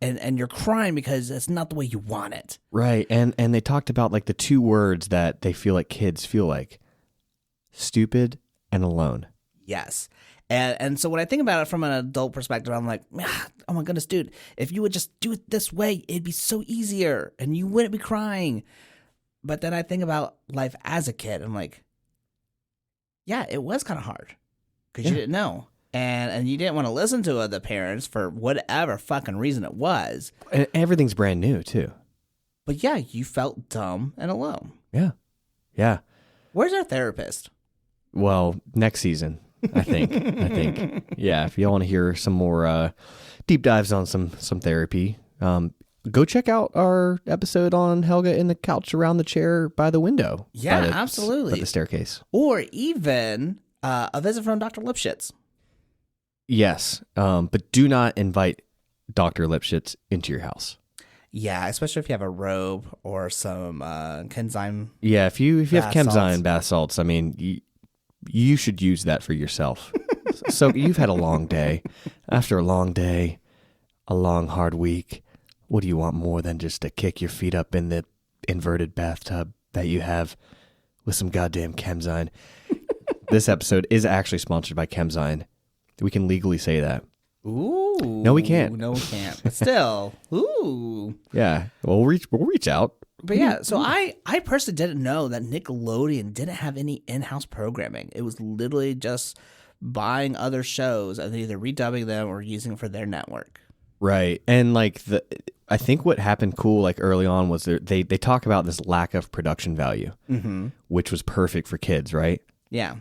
And you're crying because it's not the way you want it. Right. And they talked about like the two words that they feel like kids feel like. Stupid and alone. Yes. And so when I think about it from an adult perspective, I'm like, oh my goodness, dude, if you would just do it this way, it'd be so easier and you wouldn't be crying. But then I think about life as a kid. I'm like, yeah, it was kind of hard because you didn't know. And you didn't want to listen to the parents for whatever fucking reason it was. And everything's brand new, too. But yeah, you felt dumb and alone. Yeah. Yeah. Where's our therapist? Well, next season, I think. Yeah, if y'all want to hear some more deep dives on some therapy, go check out our episode on Helga in the couch around the chair by the window. Yeah, absolutely. By the staircase. Or even a visit from Dr. Lipschitz. Yes, but do not invite Dr. Lipschitz into your house. Yeah, especially if you have a robe or some Kenzyme. Yeah, if you have salts. Kenzyme bath salts, I mean, you should use that for yourself. So you've had a long day. After a long day, a long, hard week, what do you want more than just to kick your feet up in the inverted bathtub that you have with some goddamn Chemzyme? This episode is actually sponsored by Chemzyme. We can legally say that. Ooh. No, we can't. No, we can't. But still, ooh. Yeah, we'll reach out. But yeah, so I personally didn't know that Nickelodeon didn't have any in-house programming. It was literally just buying other shows and either redubbing them or using them for their network. Right. And like I think what happened cool like early on was they talk about this lack of production value, which was perfect for kids, right? Yeah.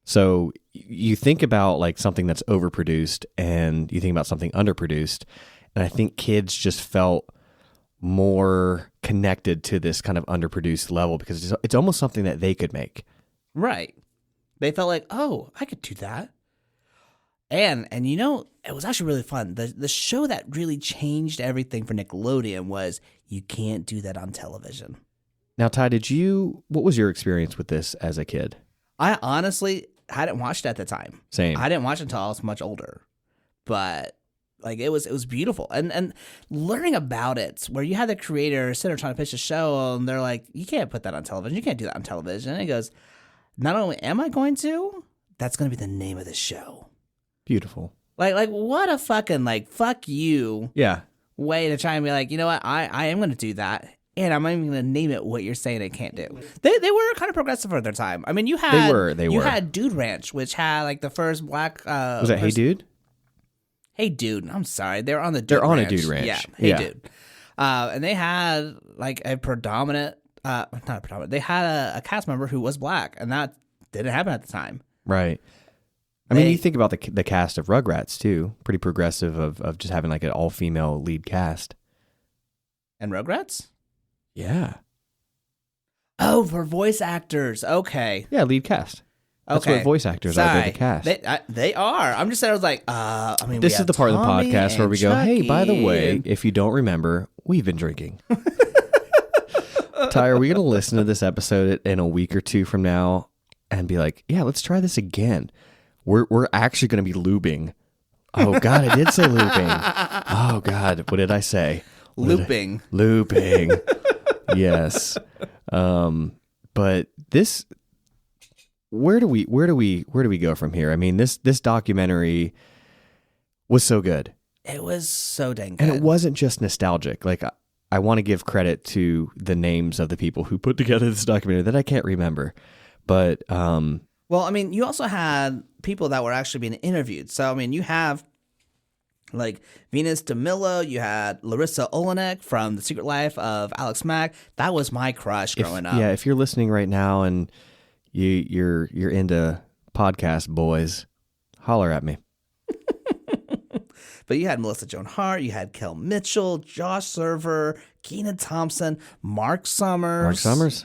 So you think about like something that's overproduced and you think about something underproduced, and I think kids just felt more connected to this kind of underproduced level because it's almost something that they could make. Right. They felt like, oh, I could do that. And you know, it was actually really fun. The show that really changed everything for Nickelodeon was you can't do that on television. Now, Ty, what was your experience with this as a kid? I honestly hadn't watched it at the time. Same. I didn't watch it until I was much older. But like it was beautiful. And learning about it, where you had the creator sit there trying to pitch a show and they're like, you can't put that on television. You can't do that on television. And he goes, not only am I going to, that's going to be the name of the show. Beautiful. Like what a fucking like fuck you way to try and be like, you know what, I am going to do that. And I'm not even going to name it what you're saying it can't do. They were kind of progressive for their time. I mean, you had you had Dude Ranch, which had like the first black. Was that Hey Dude? Hey Dude. I'm sorry, they're on the. They're on a Dude Ranch. Yeah. Hey Dude. And they had like a predominant, not a predominant. They had a cast member who was black, and that didn't happen at the time. Right. I mean, you think about the cast of Rugrats too. Pretty progressive of just having like an all female lead cast. And Rugrats. Yeah. Oh, for voice actors. Okay. Yeah, lead cast. That's what voice actors are. They're the cast. They are. I'm just saying, I was like, I mean, this is the part of the podcast where we go, hey, by the way, if you don't remember, we've been drinking. Ty, are we going to listen to this episode in a week or two from now and be like, yeah, let's try this again? We're actually going to be lubing. Oh, God, I did say looping. Oh, God, what did I say? Looping. Looping. Yes. But this, where do we go from here? I mean, this documentary was so good. It was so dang good. And it wasn't just nostalgic. Like I want to give credit to the names of the people who put together this documentary that I can't remember. But well, I mean, you also had people that were actually being interviewed. So I mean, you have like Venus DeMillo, you had Larissa Olenek from The Secret Life of Alex Mack. That was my crush growing up. Yeah, if you're listening right now and you're into podcast boys, holler at me. But you had Melissa Joan Hart, you had Kel Mitchell, Josh Server, Kenan Thompson, Mark Summers.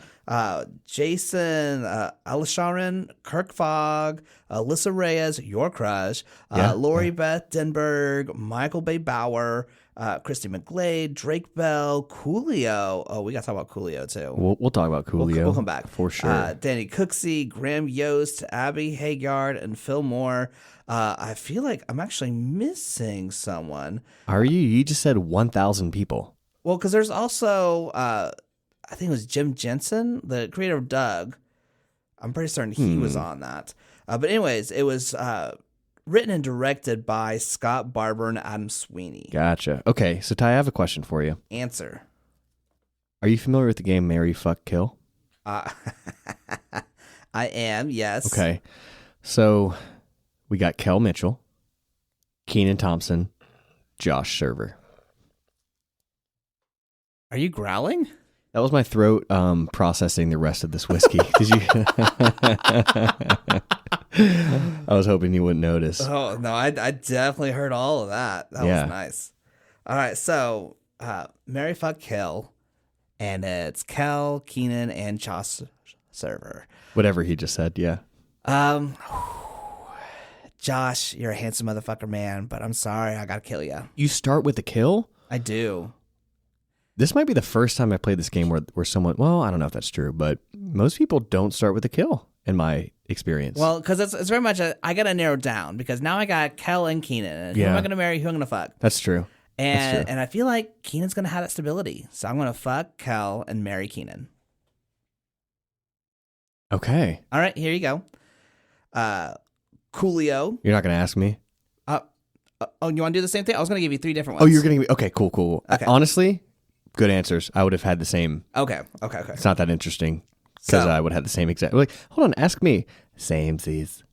Jason Alisharan, Kirk Fogg, Alyssa Reyes, your crush, Yeah, Lori Beth Denberg, Michael Bay Bauer, Christy McGlade, Drake Bell, Coolio. Oh, we got to talk about Coolio too. We'll talk about Coolio. We'll come back. For sure. Danny Cooksey, Graham Yost, Abby Haggard, and Phil Moore. I feel like I'm actually missing someone. Are you? You just said 1,000 people. Well, because there's also, I think it was Jim Jensen, the creator of Doug. I'm pretty certain he was on that. But anyways, it was written and directed by Scott Barber and Adam Sweeney. Gotcha. Okay, so Ty, I have a question for you. Answer. Are you familiar with the game Marry, Fuck, Kill? I am, yes. Okay, so we got Kel Mitchell, Keenan Thompson, Josh Server. Are you growling? That was my throat processing the rest of this whiskey. Did you? I was hoping you wouldn't notice. Oh, no, I definitely heard all of that. That was nice. All right, so Marry, Fuck, Kill, and it's Kel, Keenan, and Josh Server. Whatever he just said, yeah. Josh, you're a handsome motherfucker, man, but I'm sorry, I gotta kill you. You start with the kill? I do. This might be the first time I played this game where someone, well, I don't know if that's true, but most people don't start with the kill in my experience. Well, because it's very much I gotta narrow down because now I got Kel and Keenan. And who am I gonna marry? Who I'm gonna fuck? That's true. And I feel like Keenan's gonna have that stability, so I'm gonna fuck Kel and marry Keenan. Okay. All right, here you go. Coolio. You're not going to ask me? Oh, you want to do the same thing? I was going to give you 3 different ones. Oh, you're going to okay, cool. Okay. Honestly, good answers. I would have had the same. Okay. It's not that interesting because I would have the same exact. Like, hold on, ask me. Samesies.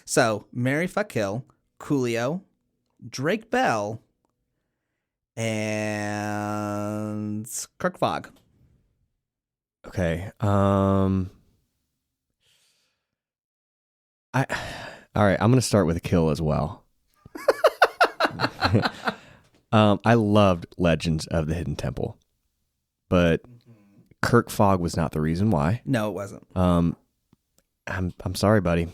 So, Marry, Fuck, Kill, Coolio, Drake Bell, and Kirk Fogg. Okay. All right, I'm going to start with a kill as well. I loved Legends of the Hidden Temple, but Kirk Fogg was not the reason why. No, it wasn't. I'm sorry, buddy.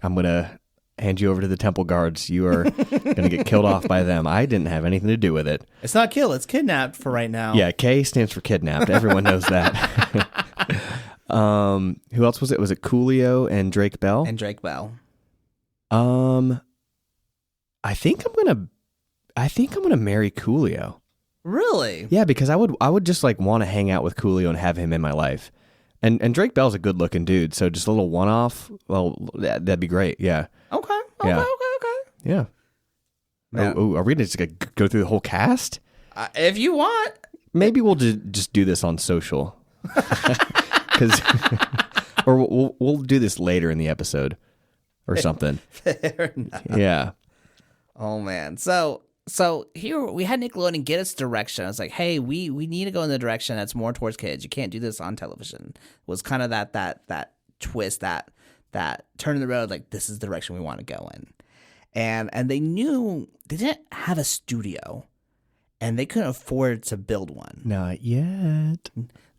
I'm going to hand you over to the temple guards. You are going to get killed off by them. I didn't have anything to do with it. It's not kill, it's kidnapped for right now. Yeah, K stands for kidnapped. Everyone knows that. Who else was it? Was it Coolio and Drake Bell? And Drake Bell. I think I'm gonna marry Coolio. Really? Yeah, because I would just like want to hang out with Coolio and have him in my life. And Drake Bell's a good looking dude, so just a little one off. Well, that'd be great. Yeah. Okay. Yeah. Yeah. Oh, are we gonna just go through the whole cast? If you want. Maybe we'll just do this on social. Or we'll do this later in the episode or something. Fair enough. Yeah. Oh man. So here we had Nickelodeon get its direction. I was like, hey, we need to go in the direction that's more towards kids. You can't do this on television. It was kind of that twist, that turn in the road, like this is the direction we want to go in. And they knew they didn't have a studio and they couldn't afford to build one. Not yet.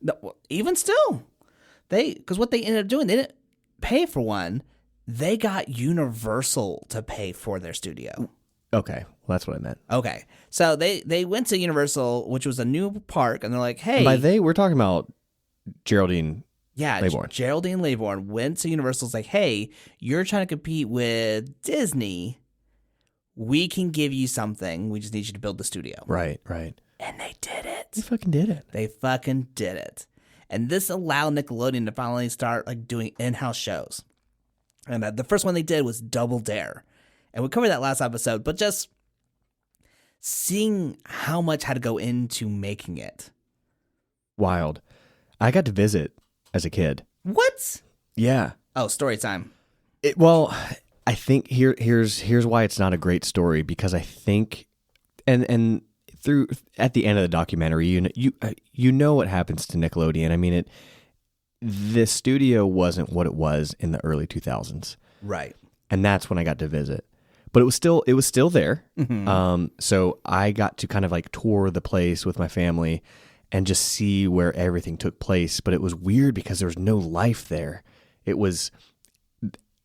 No, even still. Because what they ended up doing, they didn't pay for one. They got Universal to pay for their studio. Okay, well, that's what I meant. Okay, so they went to Universal, which was a new park, and they're like, hey. And by they, we're talking about Geraldine Laybourne. Geraldine Laybourne went to Universal's like, hey, you're trying to compete with Disney. We can give you something. We just need you to build the studio. Right. And they did it. They fucking did it. They fucking did it. And this allowed Nickelodeon to finally start like doing in-house shows. And the first one they did was Double Dare. And we covered that last episode, but just seeing how much had to go into making it. Wild. I got to visit as a kid. What? Yeah. Oh, story time. Well, I think here's why it's not a great story, because I think and through at the end of the documentary, you know what happens to Nickelodeon. I mean, the studio wasn't what it was in the early 2000s. Right. And that's when I got to visit. But it was still there. Mm-hmm. So I got to kind of like tour the place with my family. and just see where everything took place. But it was weird because there was no life there. It was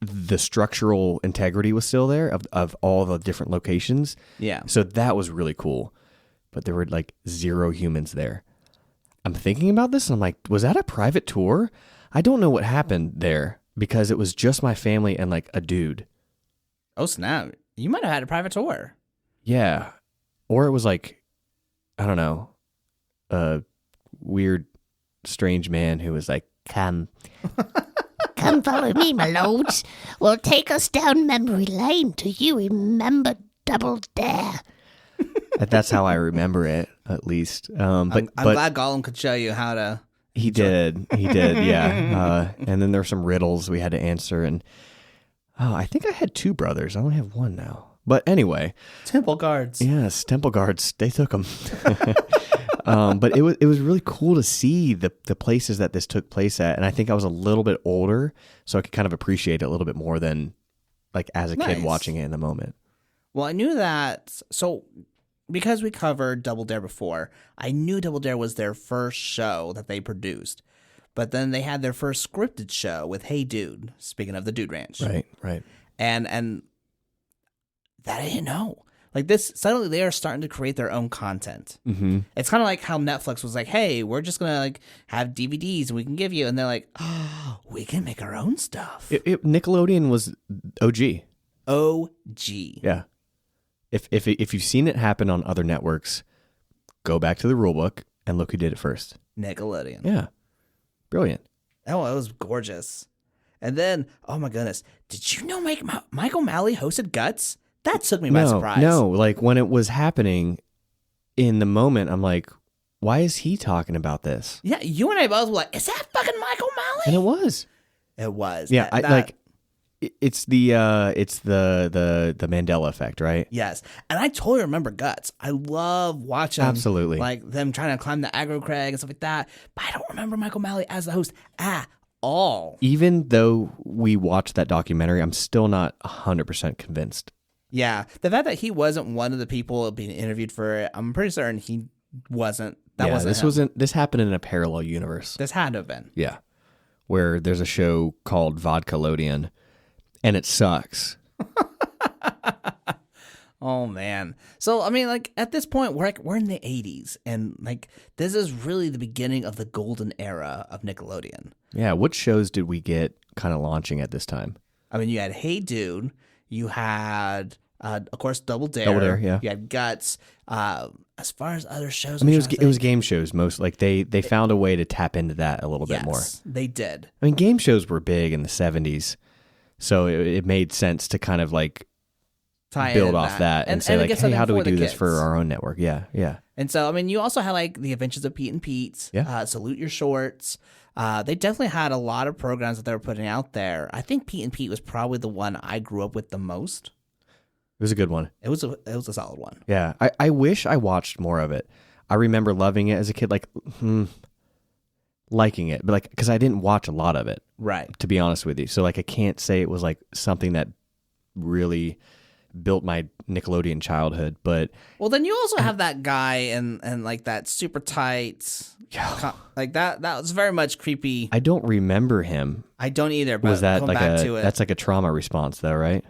the structural integrity was still there of all the different locations. Yeah. So that was really cool. But there were like 0 humans there. I'm thinking about this and I'm like, was that a private tour? I don't know what happened there because it was just my family and like a dude. Oh, snap. You might have had a private tour. Yeah. Or it was like, I don't know, a weird, strange man who was like, come. Come follow me, my lords. We'll take us down memory lane. Do you remember Double Dare? That's how I remember it, at least. I'm But glad Gollum could show you how to. he did, yeah. And then there were some riddles we had to answer, and I think I had 2 brothers. I only have 1 now. But anyway, Temple guards. yes, temple guards, they took them. But it was really cool to see the places that this took place at, and I think I was a little bit older, so I could kind of appreciate it a little bit more than like as a Nice. kid watching it in the moment. Well, I knew that. So, because we covered Double Dare before, I knew Double Dare was their first show that they produced. But then they had their first scripted show with Hey Dude, speaking of the Dude Ranch. Right. And that I didn't know. Like this, suddenly they are starting to create their own content. Mm-hmm. It's kind of like how Netflix was like, hey, we're just going to like have DVDs and we can give you. And they're like, oh, we can make our own stuff. Nickelodeon was OG. OG. Yeah. If you've seen it happen on other networks, go back to the rule book and look who did it first. Nickelodeon. Yeah. Brilliant. Oh, it was gorgeous. And then, oh my goodness, did you know Michael Malley hosted Guts? That took me by surprise. No, like when it was happening in the moment, I'm like, why is he talking about this? Yeah, you and I both were like, is that fucking Michael Malley? And it was. It was. Yeah, That- it's the Mandela effect, right? Yes. And I totally remember Guts. I love watching Absolutely. like them trying to climb the aggro crag and stuff like that. But I don't remember Michael Malley as the host at all. Even though we watched that documentary, I'm still not 100% convinced. Yeah. The fact that he wasn't one of the people being interviewed for it, I'm pretty certain he wasn't. That wasn't him. This happened in a parallel universe. This had to have been. Yeah. Where there's a show called Vodkalodian and it sucks. Oh man. So I mean, like at this point, we're in the 80s, and like this is really the beginning of the golden era of Nickelodeon. Yeah. What shows did we get kind of launching at this time? I mean, you had Hey Dude, you had of course Double Dare. Double Dare, yeah. You had Guts. As far as other shows, I mean, I'm trying to it was think. game shows most. Like they found a way to tap into that a little bit more. Yes, they did. I mean, game shows were big in the 70s, so it made sense to kind of like Tie build in off that and say it like, gets hey, something how do we for the do this kids. for our own network? Yeah, yeah. And so, I mean, you also had like The Adventures of Pete and Pete. Yeah. Salute Your Shorts. They definitely had a lot of programs that they were putting out there. I think Pete and Pete was probably the one I grew up with the most. It was a good one. It was a solid one. Yeah, I wish I watched more of it. I remember loving it as a kid, like liking it, but like because I didn't watch a lot of it, Right. to be honest with you. So like I can't say it was like something that really built my Nickelodeon childhood. But Well, then you also have that guy and like that super tight, like that was very much creepy. I don't remember him. I don't either. But Was that going like back to it, that's like a trauma response though, right?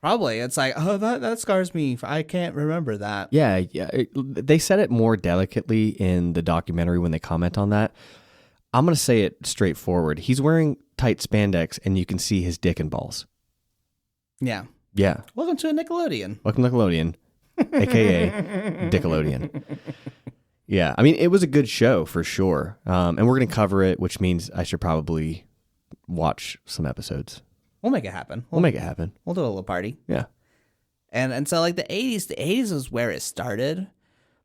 probably it's like, oh, that scars me. I can't remember that. Yeah. They said it more delicately in the documentary when they comment on that. I'm gonna say it straightforward. He's wearing tight spandex, and you can see his dick and balls. Yeah. Yeah. Welcome to a Nickelodeon. Welcome to Nickelodeon, aka Dickelodeon. Yeah, I mean, it was a good show for sure. And we're going to cover it, which means I should probably watch some episodes. We'll make it happen. We'll make it happen. We'll do a little party. Yeah. And so like the 80s is where it started,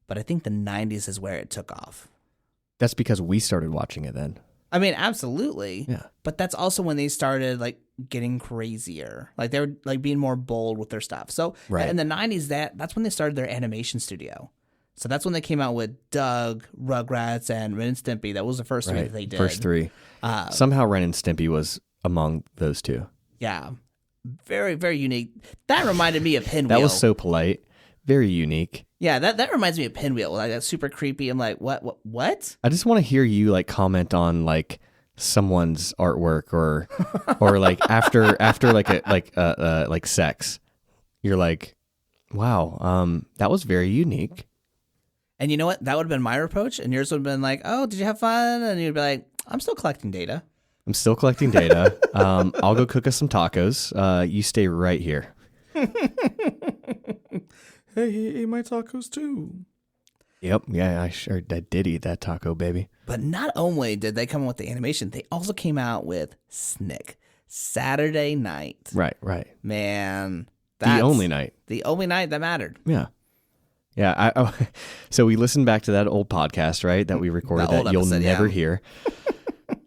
but I think the 90s is where it took off. That's because we started watching it then. I mean, absolutely. Yeah. But that's also when they started like getting crazier. Like they were like being more bold with their stuff. So Right. in the 90s, that's when they started their animation studio. So that's when they came out with Doug, Rugrats, and Ren and Stimpy. That was the first three that they did. First three. Somehow Ren and Stimpy was among those two. Yeah. Very, very unique. That reminded me of Pinwheel. That was so polite. very unique. Yeah, that reminds me of Pinwheel. Like that's super creepy. I'm like, what? I just want to hear you like comment on like someone's artwork or like after like sex. You're like, wow, that was very unique. And you know what? That would have been my reproach, and yours would have been like, oh, did you have fun? And you'd be like, I'm still collecting data. I'm still collecting data. I'll go cook us some tacos. You stay right here. Hey, he ate my tacos too. Yep. Yeah, I did eat that taco, baby. But not only did they come up with the animation, they also came out with Snick Saturday night. Right. Man, The only night that mattered. Yeah. Yeah. So we listened back to that old podcast, right? That we recorded that you'll never hear.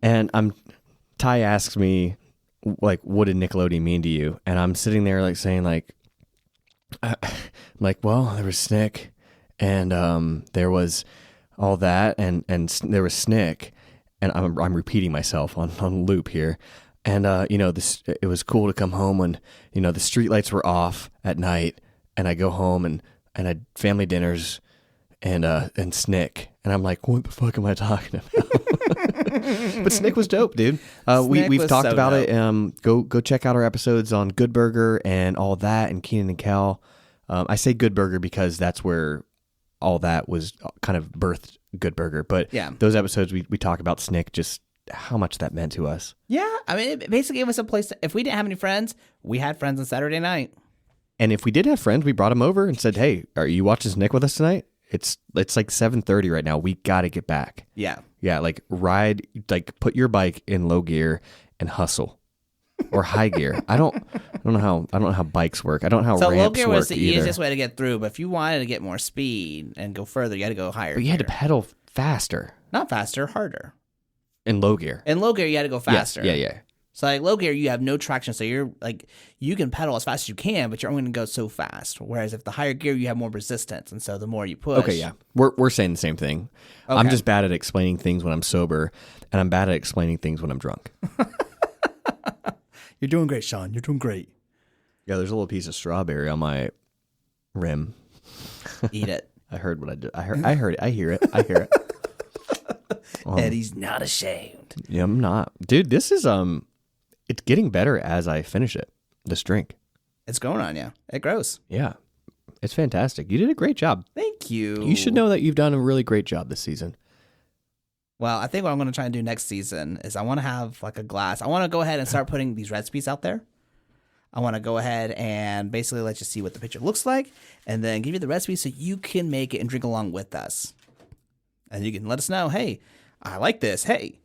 And Ty asks me, like, what did Nickelodeon mean to you? And I'm sitting there like saying like, well, there was Snick and there was all that and there was Snick. And I'm repeating myself on loop here. And, it was cool to come home when, the streetlights were off at night and I go home and I had family dinners and Snick. And I'm like, what the fuck am I talking about? But Snick was dope, dude. We've talked about it. Go check out our episodes on Good Burger and all that and Keenan and Kel. I say Good Burger because that's where all that was kind of birthed Good Burger. But yeah, those episodes we talk about Snick, just how much that meant to us. Yeah, I mean, it basically gave us a place if we didn't have any friends, we had friends on Saturday night. And if we did have friends, we brought them over and said, hey, are you watching Snick with us tonight? It's like 7:30 right now. We got to get back. Yeah. Yeah, like ride, like put your bike in low gear and hustle. Or high gear. I don't know how bikes work. I don't know how ramps work. So low gear was the easiest way to get through, but if you wanted to get more speed and go further, you had to go higher. But you had to pedal faster. Not faster, harder. In low gear. In low gear, you had to go faster. Yes. Yeah. So like low gear, you have no traction, so you're like you can pedal as fast as you can, but you're only going to go so fast. Whereas if the higher gear, you have more resistance, and so the more you push. Okay, yeah, we're saying the same thing. Okay. I'm just bad at explaining things when I'm sober, and I'm bad at explaining things when I'm drunk. You're doing great, Sean. You're doing great. Yeah, there's a little piece of strawberry on my rim. Eat it. I heard what I did. I heard it. I hear it. Eddie's not ashamed. Yeah, I'm not, dude. This is it's getting better as I finish it. This drink. It's going on, yeah. It grows. Yeah. It's fantastic. You did a great job. Thank you. You should know that you've done a really great job this season. Well, I think what I'm going to try and do next season is I want to have like a glass. I want to go ahead and start putting these recipes out there. I want to go ahead and basically let you see what the picture looks like and then give you the recipe so you can make it and drink along with us. And you can let us know, hey, I like this. Hey,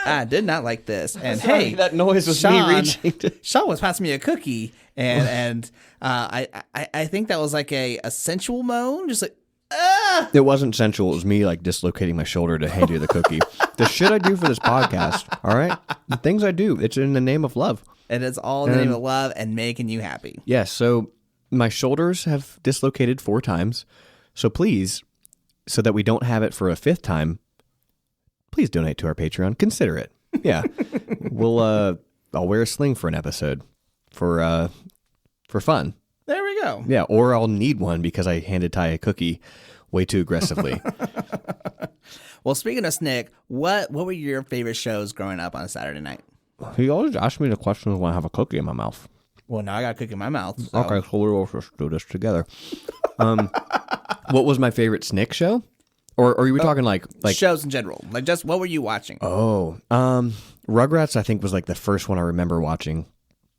I did not like this. And sorry, hey, that noise was me reaching. Sean was passing me a cookie, and I think that was like a sensual moan, just like, ah! It wasn't sensual. It was me like dislocating my shoulder to hand you the cookie. The shit I do for this podcast, all right? The things I do, it's in the name of love. And it's all in the name of love and making you happy. Yes, so my shoulders have dislocated 4 times. So please, so that we don't have it for a 5th time, please donate to our Patreon. Consider it. Yeah. I'll wear a sling for an episode for fun. There we go. Yeah, or I'll need one because I handed Ty a cookie way too aggressively. Well, speaking of Snick, what were your favorite shows growing up on a Saturday night? He always asks me the question when I have a cookie in my mouth. Well, now I got a cookie in my mouth. So. Okay, so we'll just do this together. What was my favorite Snick show? Or are we talking like shows in general? Like just what were you watching? Oh, Rugrats I think was like the first one I remember watching.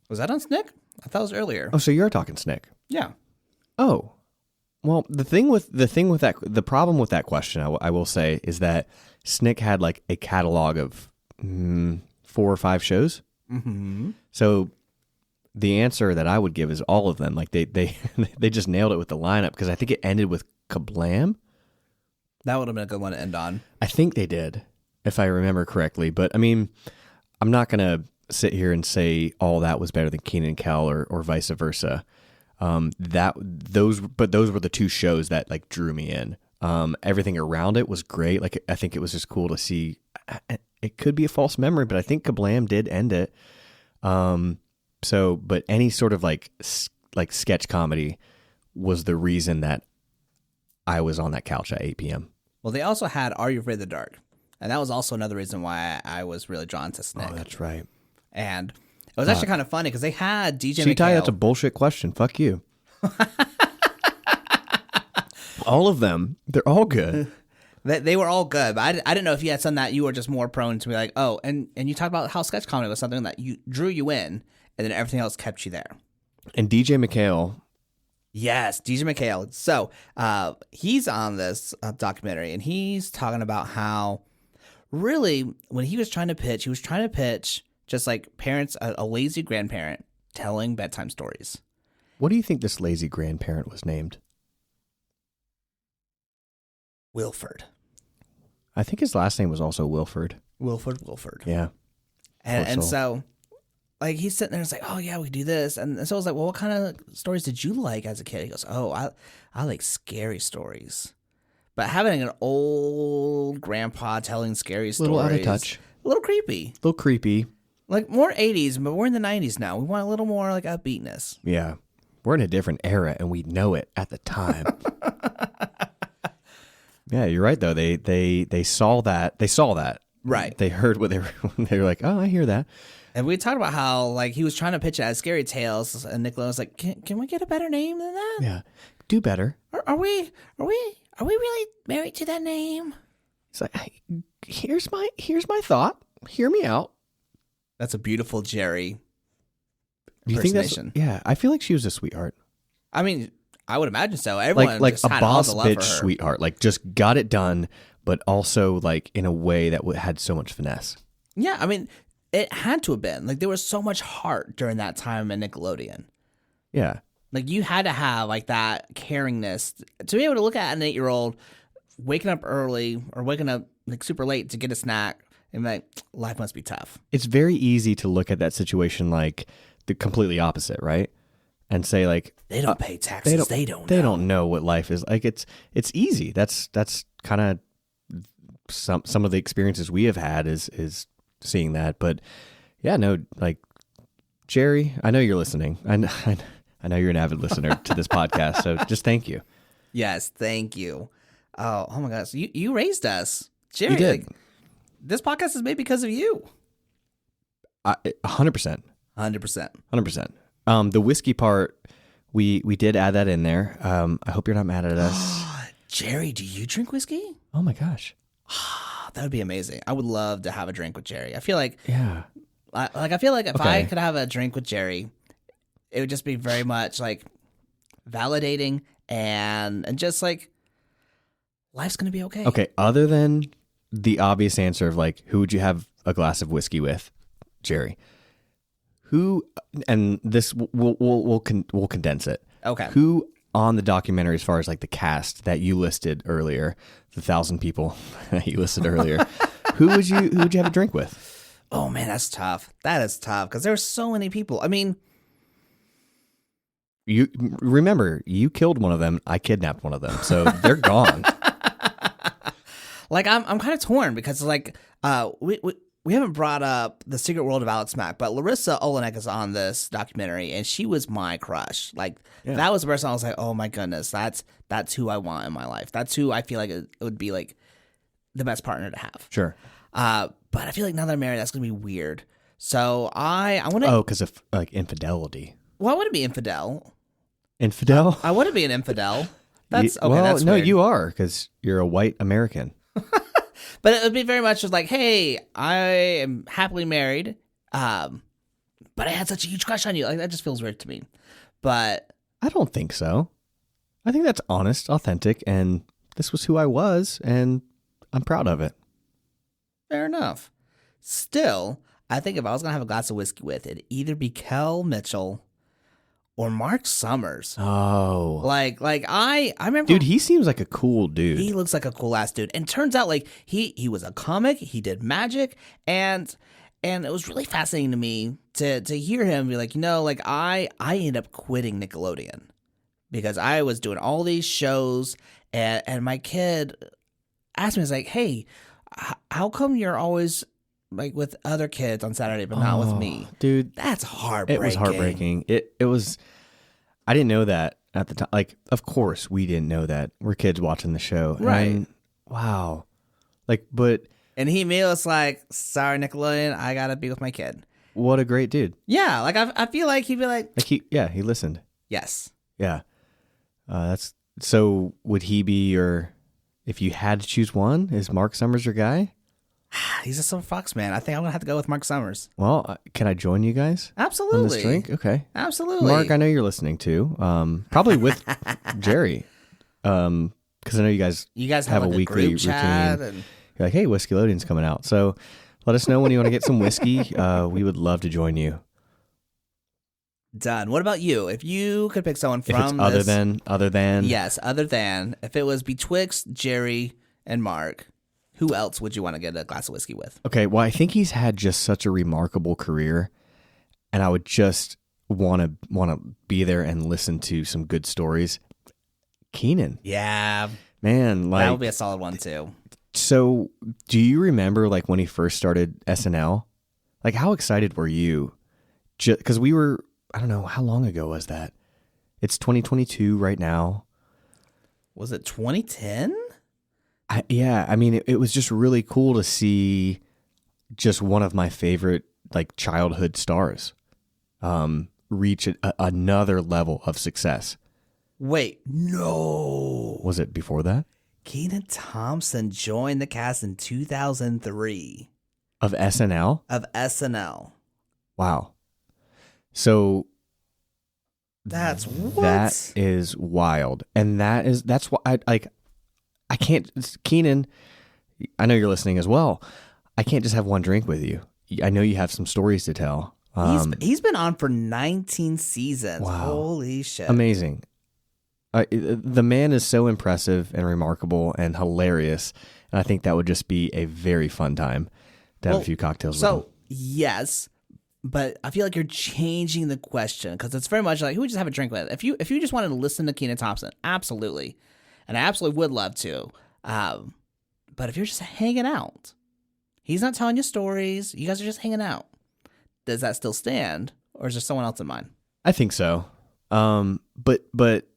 Was that on Snick? I thought it was earlier. Oh, so you're talking Snick? Yeah. Oh, well, the problem with that question, I will say, is that Snick had like a catalog of 4 or 5 shows. Mm-hmm. So the answer that I would give is all of them. Like they just nailed it with the lineup because I think it ended with Kablam. That would have been a good one to end on. I think they did, if I remember correctly. But I mean, I'm not gonna sit here and say all that was better than Keenan and Kel or vice versa. Those were the 2 shows that like drew me in. Everything around it was great. Like I think it was just cool to see. It could be a false memory, but I think Kablam did end it. But any sort of like sketch comedy was the reason that I was on that couch at 8 p.m. Well, they also had Are You Afraid of the Dark? And that was also another reason why I was really drawn to Snick. Oh, that's right. And it was actually kind of funny because they had DJ See, Ty, McHale. that's a bullshit question. Fuck you. All of them, they're all good. They were all good, but I didn't know if you had something that you were just more prone to be like, oh, and you talk about how sketch comedy was something that you drew you in, and then everything else kept you there. And DJ McHale. Yes, DJ McHale. So he's on this documentary, and he's talking about how really when he was trying to pitch, just like parents, a lazy grandparent telling bedtime stories. What do you think this lazy grandparent was named? Wilford. I think his last name was also Wilford. Wilford. Yeah. And so, like, he's sitting there and it's like, oh, yeah, we do this. And so I was like, well, what kind of stories did you like as a kid? He goes, oh, I like scary stories. But having an old grandpa telling scary stories. A little out of touch. A little creepy. A little creepy. Like, more 80s, but we're in the 90s now. We want a little more, like, upbeatness. Yeah. We're in a different era, and we know it at the time. Yeah, you're right, though. They saw that. They saw that. Right. They heard what they were like, oh, I hear that. And we talked about how, like, he was trying to pitch it as Scary Tales, and Nickelodeon was like, can we get a better name than that? Yeah. Do better. Are we really married to that name? It's like, hey, here's my thought. Hear me out. That's a beautiful Jerry Do you think that's? impersonation. Yeah, I feel like she was a sweetheart. I mean, I would imagine so. Everyone Like just a had all boss the love for bitch her. sweetheart. Like just got it done, but also like in a way that had so much finesse. Yeah, I mean, it had to have been. Like, there was so much heart during that time in Nickelodeon. Yeah. Like, you had to have, like, that caringness to be able to look at an 8-year-old waking up early or waking up, like, super late to get a snack and be like, life must be tough. It's very easy to look at that situation like the completely opposite, right? And say like They don't pay taxes. They don't They know. don't know what life is like. It's easy. That's kind of some of the experiences we have had is seeing that. But yeah, no, like Jerry, I know you're listening. I know you're an avid listener to this podcast. So just thank you. Yes, thank you. Oh my gosh. You raised us. Jerry, You did. like, this podcast is made because of you. 100%. 100%. 100%. The whiskey part, we did add that in there. I hope you're not mad at us. Jerry, do you drink whiskey? Oh my gosh. That would be amazing. I would love to have a drink with Jerry. I feel like Yeah. I feel like if Okay. I could have a drink with Jerry, it would just be very much like validating and just like life's gonna be okay. Okay. Other than the obvious answer of like, who would you have a glass of whiskey with, Jerry? Who? And this we'll condense it. Okay. Who on the documentary, as far as like the cast that you listed earlier, the 1,000 people that you listed earlier, who would you have a drink with? Oh man, that's tough. That is tough because there's so many people. I mean, You remember you killed one of them. I kidnapped one of them, so they're gone. like I'm kind of torn because like we haven't brought up The Secret World of Alex Mack, but Larissa Olenek is on this documentary, and she was my crush. Like that was the person I was like, oh my goodness, that's who I want in my life. That's who I feel like it would be like the best partner to have. Sure. But I feel like now that I'm married, that's gonna be weird. So I want to. Oh, because of like infidelity. Well, I wouldn't be infidel. Infidel? I wouldn't be an infidel. That's okay. Well, That's no, weird. you are because you're a white American. But it would be very much just like, hey, I am happily married, but I had such a huge crush on you. Like that just feels weird to me. But I don't think so. I think that's honest, authentic, and this was who I was, and I'm proud of it. fair enough. Still, I think if I was gonna have a glass of whiskey with, it'd either be Kel Mitchell or Mark Summers. Oh, Like I remember, dude, he seems like a cool dude. he looks like a cool ass dude, and turns out like he was a comic, he did magic, and it was really fascinating to me to hear him be like, like I ended up quitting Nickelodeon because I was doing all these shows, and my kid asked me, he's like, hey, how come you're always like with other kids on Saturday but not with me? dude. That's heartbreaking. It was heartbreaking. It was. I didn't know that at the time. Like, of course, we didn't know that. We're kids watching the show. Right. And, wow. Like, but And he was like, sorry, Nickelodeon, I gotta be with my kid. what a great dude. Yeah, like I feel like he'd be like, He listened. yes. Yeah. That's so. Would he be your? If you had to choose one, is Mark Summers your guy? He's a Silver Fox man. I think I'm gonna have to go with Mark Summers. Well, can I join you guys Absolutely. on this drink? Okay. Absolutely. Mark, I know you're listening too. Probably with Jerry, because I know you guys have a like weekly group chat routine. and You're like, hey, Whiskeylodeon's coming out, so let us know when you want to get some whiskey. We would love to join you. done. What about you? If you could pick someone If it's from other this, than yes, other than if it was betwixt Jerry and Mark, who else would you want to get a glass of whiskey with? Okay, well, I think he's had just such a remarkable career, and I would just want to be there and listen to some good stories. Keenan, Yeah, man, like that would be a solid one too. So, do you remember like when he first started SNL? Like, how excited were you? Because we were, I don't know, how long ago was that? It's 2022 right now. Was it 2010? Yeah, I mean, it was just really cool to see just one of my favorite like childhood stars reach another level of success. Wait, no. Was it before that? Kenan Thompson joined the cast in 2003 Of SNL? of SNL. Wow. So That's what? that is wild. And that's what I can't, Keenan, I know you're listening as well. I can't just have one drink with you. I know you have some stories to tell. He's been on for 19 seasons. Wow. Holy shit. Amazing. The man is so impressive and remarkable and hilarious. And I think that would just be a very fun time to have a few cocktails with him. So, yes, but I feel like you're changing the question because it's very much like who would you just have a drink with? If you just wanted to listen to Kenan Thompson, absolutely. And I absolutely would love to. But if you're just hanging out, he's not telling you stories, you guys are just hanging out. Does that still stand? Or is there someone else in mind? I think so. But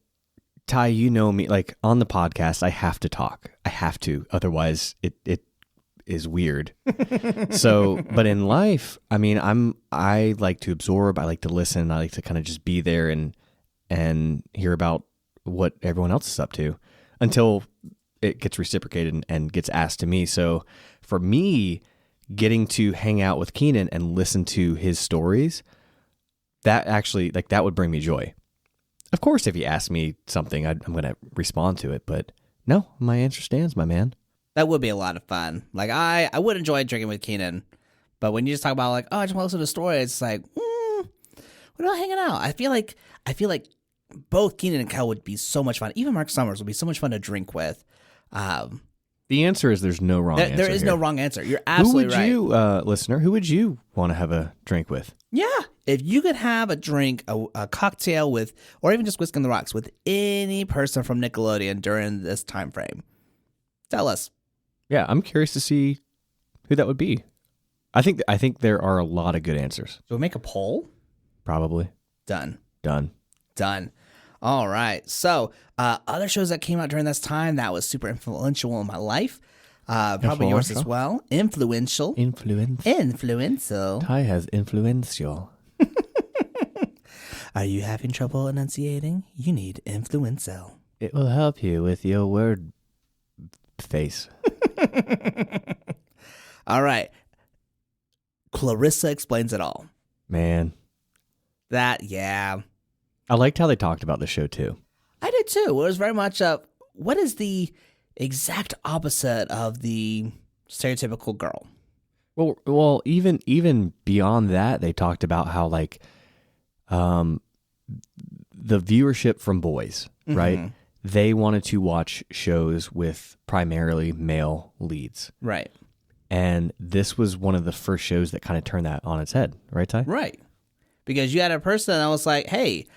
Ty, you know me, like on the podcast, I have to talk. I have to. Otherwise it is weird. So, but in life, I mean, I like to absorb, I like to listen, I like to kind of just be there and hear about what everyone else is up to until it gets reciprocated and gets asked to me. So for me, getting to hang out with Keenan and listen to his stories, that actually, like, that would bring me joy. Of course, if you ask me something, I'm going to respond to it. But no, my answer stands, my man. That would be a lot of fun. Like, I would enjoy drinking with Keenan. But when you just talk about, like, oh, I just want to listen to stories, it's like, what about hanging out? I feel like both Keenan and Kel would be so much fun. Even Mark Summers would be so much fun to drink with. The answer is there's no wrong answer. There is here. no wrong answer. You're absolutely right. Who would you, listener, who would you want to have a drink with? Yeah. If you could have a drink, a cocktail with, or even just Whiskey on the Rocks with any person from Nickelodeon during this time frame, tell us. Yeah, I'm curious to see who that would be. I think there are a lot of good answers. Should we make a poll? Probably. Done. Done. All right. So, other shows that came out during this time that was super influential in my life. Probably yours as well. Influential. Influential. Ty has influential. Are you having trouble enunciating? You need influential. It will help you with your word face. All right. Clarissa Explains It All. Man. Yeah. I liked how they talked about the show too. I did too. It was very much what is the exact opposite of the stereotypical girl? Well, even beyond that, they talked about how like the viewership from boys, right? They wanted to watch shows with primarily male leads. Right. And this was one of the first shows that kind of turned that on its head, right, Ty? Right. Because you had a person that was like, hey,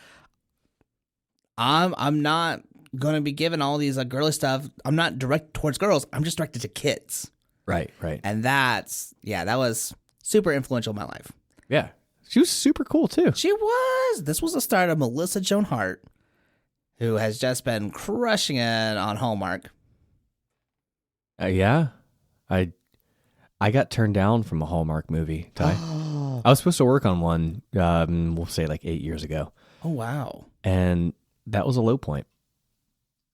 I'm not going to be given all these girly stuff. I'm not directed towards girls. I'm just directed to kids. Right. And that was super influential in my life. Yeah. She was super cool too. She was. This was the start of Melissa Joan Hart. who has just been crushing it on Hallmark. Yeah, I got turned down from a Hallmark movie, Ty. I was supposed to work on one, we'll say like 8 years ago. Oh, wow. And that was a low point.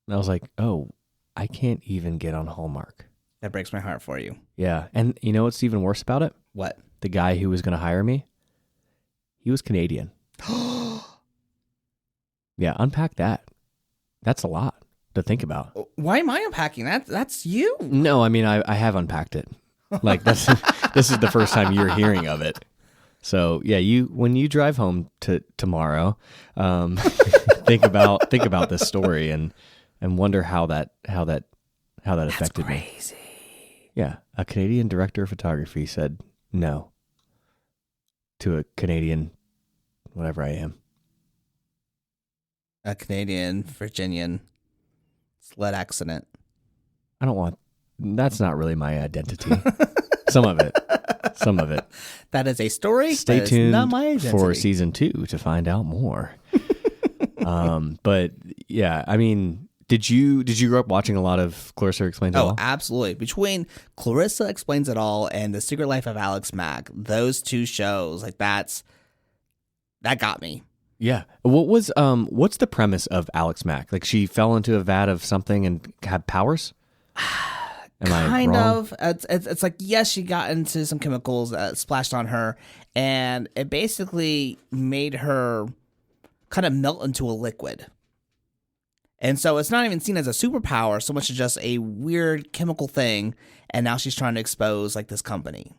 And I was like, oh, I can't even get on Hallmark. That breaks my heart for you. Yeah. And you know what's even worse about it? What? The guy who was going to hire me, he was Canadian. Yeah, unpack that. That's a lot to think about. Why am I unpacking that? That's you. No, I mean, I have unpacked it. Like this is the first time you're hearing of it. So yeah, when you drive home tomorrow, think about this story and wonder how that affected me. Crazy. Yeah, a Canadian director of photography said no to a Canadian, whatever I am. A Canadian, Virginian, sled accident. I don't want. That's not really my identity. Some of it. That is a story. Stay that tuned is not my identity. for season 2 to find out more. But yeah, I mean, did you grow up watching a lot of Clarissa Explains It All? Oh, absolutely. Between Clarissa Explains It All and The Secret Life of Alex Mack, those two shows, like that got me. Yeah. What's the premise of Alex Mack? Like she fell into a vat of something and had powers? Am I Kind wrong? of. It's like, yes, she got into some chemicals that splashed on her, and it basically made her kind of melt into a liquid. And so it's not even seen as a superpower so much as just a weird chemical thing, and now she's trying to expose like this company.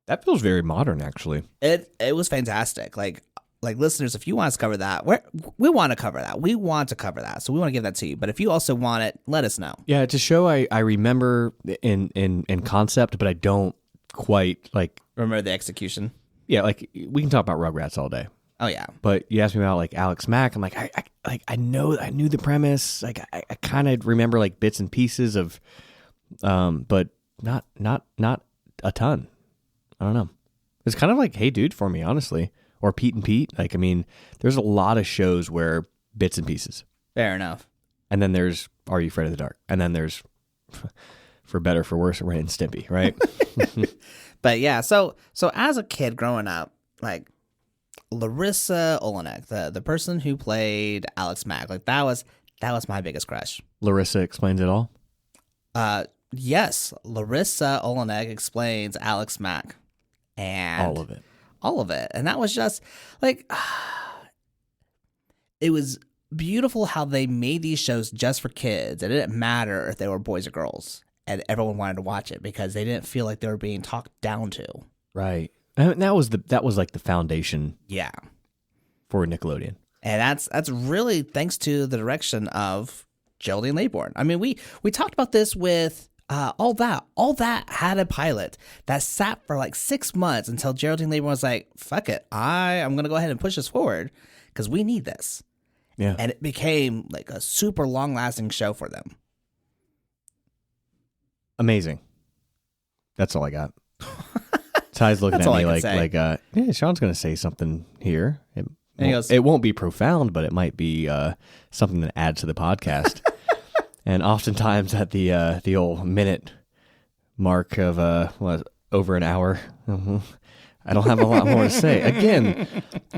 That feels very modern, actually. It was fantastic. Like listeners, if you want us to cover that, we want to cover that. We want to cover that. So we want to give that to you. But if you also want it, let us know. Yeah, it's a show I remember in concept, but I don't quite like. Remember the execution? Yeah, like we can talk about Rugrats all day. Oh yeah. But you asked me about like Alex Mack. I'm like, I knew the premise. Like I kind of remember like bits and pieces of, but not a ton. I don't know. It's kind of like Hey Dude for me, honestly. Or Pete and Pete. Like, I mean, there's a lot of shows where bits and pieces. Fair enough. And then there's Are You Afraid of the Dark? And then there's, for better, for worse, Ren and Stimpy, right? But yeah, so as a kid growing up, like Larissa Olenek, the person who played Alex Mack, like that was my biggest crush. Larissa Explains It All? Yes, Larissa Olenek explains Alex Mack. And all of it. All of it. And that was just like, it was beautiful how they made these shows just for kids. It didn't matter if they were boys or girls, and everyone wanted to watch it because they didn't feel like they were being talked down to. Right. And that was like the foundation. Yeah. For Nickelodeon. And that's really thanks to the direction of Geraldine Laybourne. I mean, we talked about this with all that had a pilot that sat for like 6 months until Geraldine Laybourne was like, fuck it, I'm gonna go ahead and push this forward because we need this. Yeah. And it became like a super long lasting show for them. Amazing. That's all I got. Ty's looking at me like yeah, Sean's gonna say something here. It won't be profound, but it might be something that adds to the podcast. And oftentimes at the old minute mark of over an hour, I don't have a lot more to say. Again,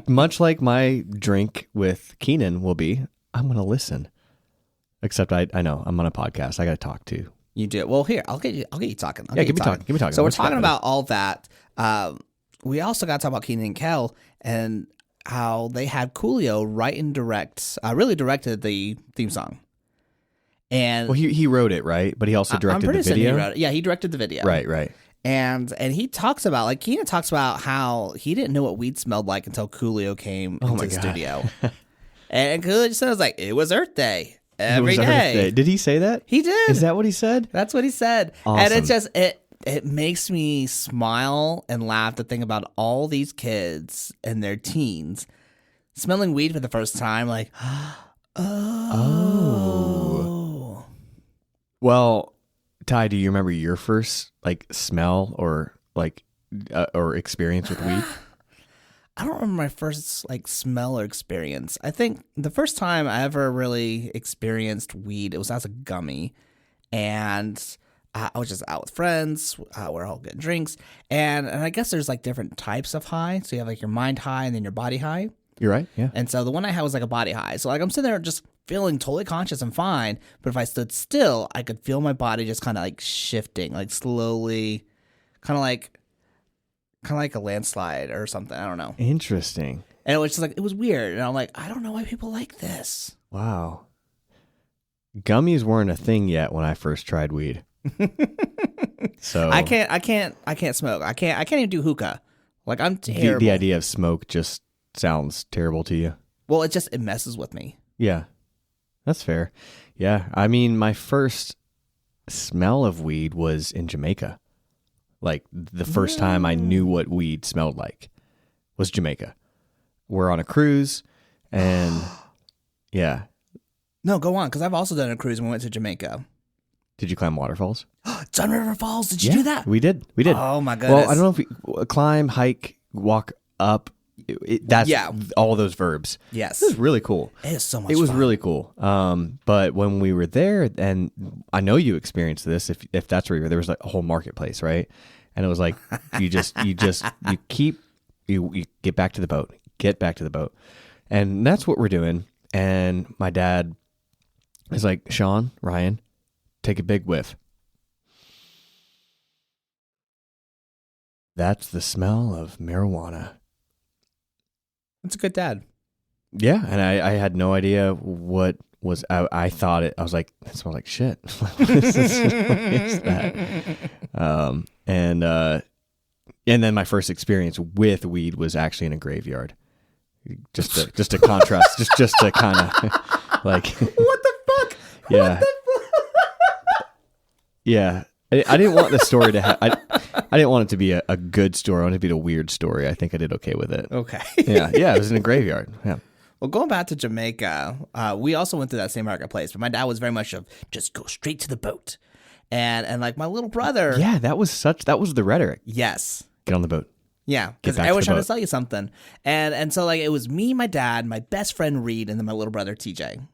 much like my drink with Keenan will be, I'm going to listen. Except I know I'm on a podcast. I got to talk to. You do. Well, here I'll get you talking. Give me talking. So we're talking about all that. We also got to talk about Keenan and Kel and how they had Coolio write and direct. Really directed the theme song. And well, he wrote it, right? But he also directed the video. He wrote it. Yeah, he directed the video. Right. And he talks about, like, Keenan talks about how he didn't know what weed smelled like until Coolio came into the studio. And Coolio just said, "Was like, it was Earth Day every day." Earth Day. Did he say that? He did. Is that what he said? That's what he said. Awesome. And it's just it makes me smile and laugh to think about all these kids and their teens smelling weed for the first time, like, oh. Well, Ty, do you remember your first like smell or like or experience with weed? I don't remember my first like smell or experience. I think the first time I ever really experienced weed, it was as a gummy, and I was just out with friends. We're all getting drinks, and I guess there's like different types of high. So you have like your mind high and then your body high. You're right. Yeah. And so the one I had was like a body high. So like I'm sitting there just feeling totally conscious and fine, but if I stood still, I could feel my body just kind of like shifting, like slowly, kind of like a landslide or something. I don't know. Interesting. And it was just like, it was weird. And I'm like, I don't know why people like this. Wow. Gummies weren't a thing yet when I first tried weed. So I can't smoke. I can't even do hookah. Like I'm terrible. the idea of smoke just sounds terrible to you. Well, it messes with me. Yeah. That's fair. Yeah. I mean, my first smell of weed was in Jamaica. Like the first time I knew what weed smelled like was Jamaica. We're on a cruise and yeah. No, go on. Because I've also done a cruise when we went to Jamaica. Did you climb waterfalls? Sun River Falls. Did you do that? We did. Oh my goodness. Well, I don't know if we climb, hike, walk up. That's all those verbs. Yes. It was really cool. It is so much It was fun. really cool. But when we were there, and I know you experienced this, if that's where you were, there was like a whole marketplace, right? And it was like, you get back to the boat, and that's what we're doing. And my dad is like, Sean, Ryan, take a big whiff. That's the smell of marijuana. It's a good dad. Yeah, and I had no idea what was. I thought it. I was like, that smells like shit. What is that? And then my first experience with weed was actually in a graveyard. Just to contrast, just to kind of like. What the fuck? Yeah. What the fuck? Yeah. I didn't want the story to have. I didn't want it to be a good story. I wanted it to be a weird story. I think I did okay with it. Okay. Yeah. It was in a graveyard. Yeah. Well, going back to Jamaica, we also went through that same marketplace, but my dad was very much of just go straight to the boat, and like my little brother. Yeah, that was the rhetoric. Yes. Get on the boat. Yeah, Get because back I to was the trying to boat. sell you something, and so like it was me, my dad, my best friend Reed, and then my little brother TJ,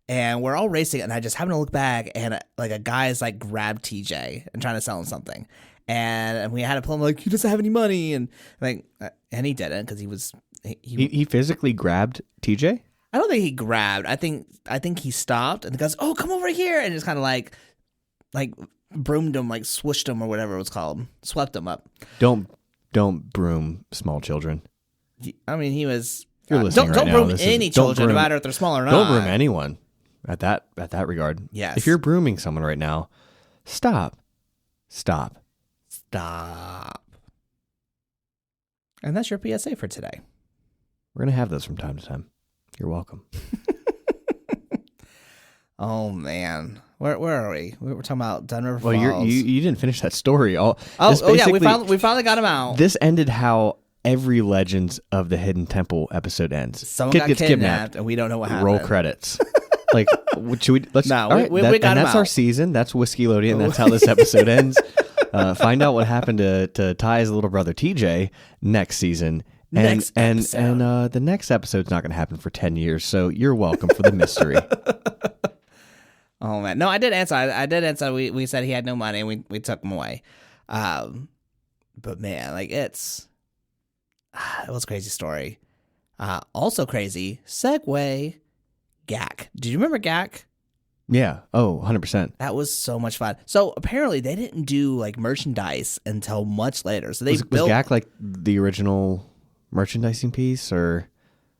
and we're all racing, and I just happened to look back, and like a guy's like grabbed TJ and trying to sell him something, and we had to pull him like he doesn't have any money, and like and he didn't because he was He physically grabbed TJ? I don't think he grabbed. I think he stopped and the guy's, oh, come over here, and just kind of like broomed him, like swooshed him or whatever it was called, swept him up. Don't broom small children. I mean, he was. You're listening don't right broom now. any children, no matter if they're small or not. Don't broom anyone at that regard. Yes. If you're brooming someone right now, stop. And that's your PSA for today. We're gonna have those from time to time. You're welcome. Oh man, where are we? We were talking about Dun River Well, Falls. you didn't finish that story. Yeah, we finally got him out. This ended how every Legends of the Hidden Temple episode ends. Someone Kid got gets kidnapped, and we don't know what happened. Roll credits. Like, should we? Let's. No, all right, we got him that's our out. season. That's Whiskeylodeon. That's how this episode ends. Find out what happened to Ty's little brother TJ next season. And the next episode's not going to happen for 10 years, so you're welcome for the mystery. Oh man, no, I did answer. I did answer. We said he had no money, and we took him away. But man, like it was a crazy story. Also crazy segue. GAC. Did you remember GAC? Yeah. Oh, 100%. That was so much fun. So apparently they didn't do like merchandise until much later. So they Was built. GAC like the original merchandising piece, or?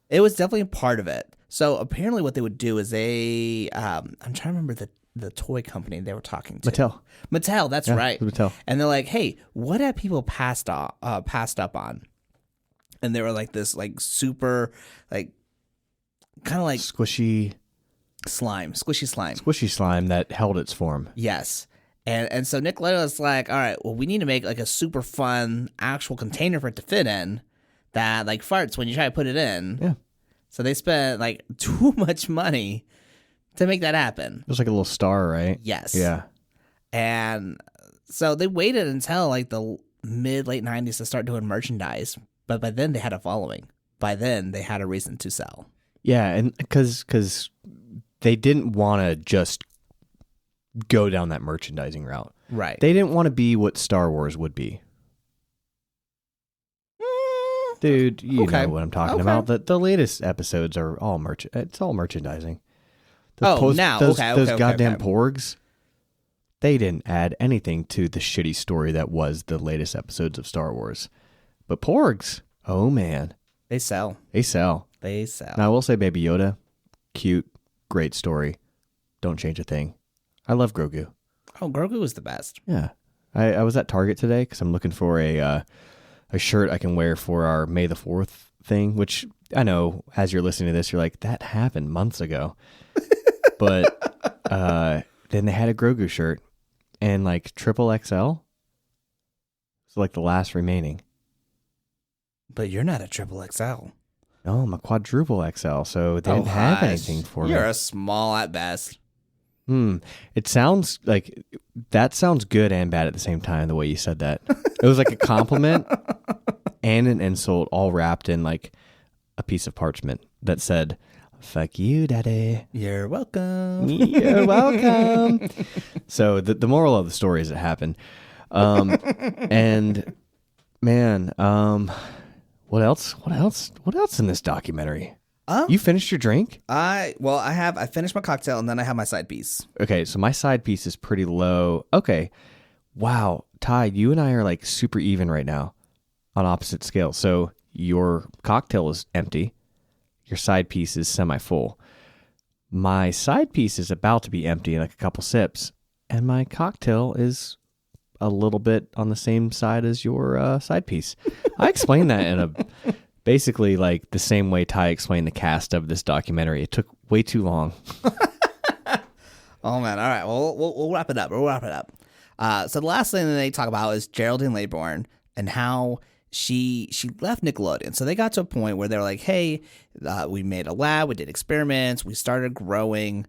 It was definitely a part of it. So apparently what they would do is they, I'm trying to remember the toy company they were talking to. Mattel, that's right. it was Mattel. And they're like, hey, what have people passed up on? And they were like this like super like kind of like Squishy slime. That held its form. Yes. And so Nickelodeon was like, all right, well, we need to make like a super fun actual container for it to fit in that like farts when you try to put it in. Yeah. So they spent like too much money to make that happen. It was like a little star, right? Yes. Yeah. And so they waited until like the late 90s to start doing merchandise. But by then they had a following. By then they had a reason to sell. Yeah, and because they didn't want to just go down that merchandising route. Right. They didn't want to be what Star Wars would be. Dude, you Okay. know what I'm talking Okay. about. The latest episodes are all it's all merchandising. Oh, those okay, goddamn okay. porgs, they didn't add anything to the shitty story that was the latest episodes of Star Wars. But porgs, oh man, They sell. they sell. They sell. Now I will say Baby Yoda, cute, great story. Don't change a thing. I love Grogu. Oh, Grogu was the best. Yeah. I was at Target today because I'm looking for a shirt I can wear for our May the 4th thing, which I know as you're listening to this, you're like, that happened months ago. But then they had a Grogu shirt and like triple XL. So like the last remaining. But you're not a triple XL. No, I'm a quadruple XL, so they didn't have hush. anything for me. You're a small at best. It sounds like that sounds good and bad at the same time, the way you said that. It was like a compliment and an insult all wrapped in like a piece of parchment that said, "Fuck you, daddy." You're welcome. You're welcome. So the moral of the story is it happened. And man, what else? What else in this documentary? You finished your drink? I finished my cocktail and then I have my side piece. Okay, so my side piece is pretty low. Okay. Wow, Ty, you and I are like super even right now on opposite scales. So your cocktail is empty. Your side piece is semi-full. My side piece is about to be empty in like a couple sips. And my cocktail is a little bit on the same side as your side piece. I explained that in basically like the same way Ty explained the cast of this documentary. It took way too long. Oh man! All right, well we'll wrap it up. So the last thing that they talk about is Geraldine Laybourne and how she left Nickelodeon. So they got to a point where they're like, "Hey, we made a lab, we did experiments, we started growing,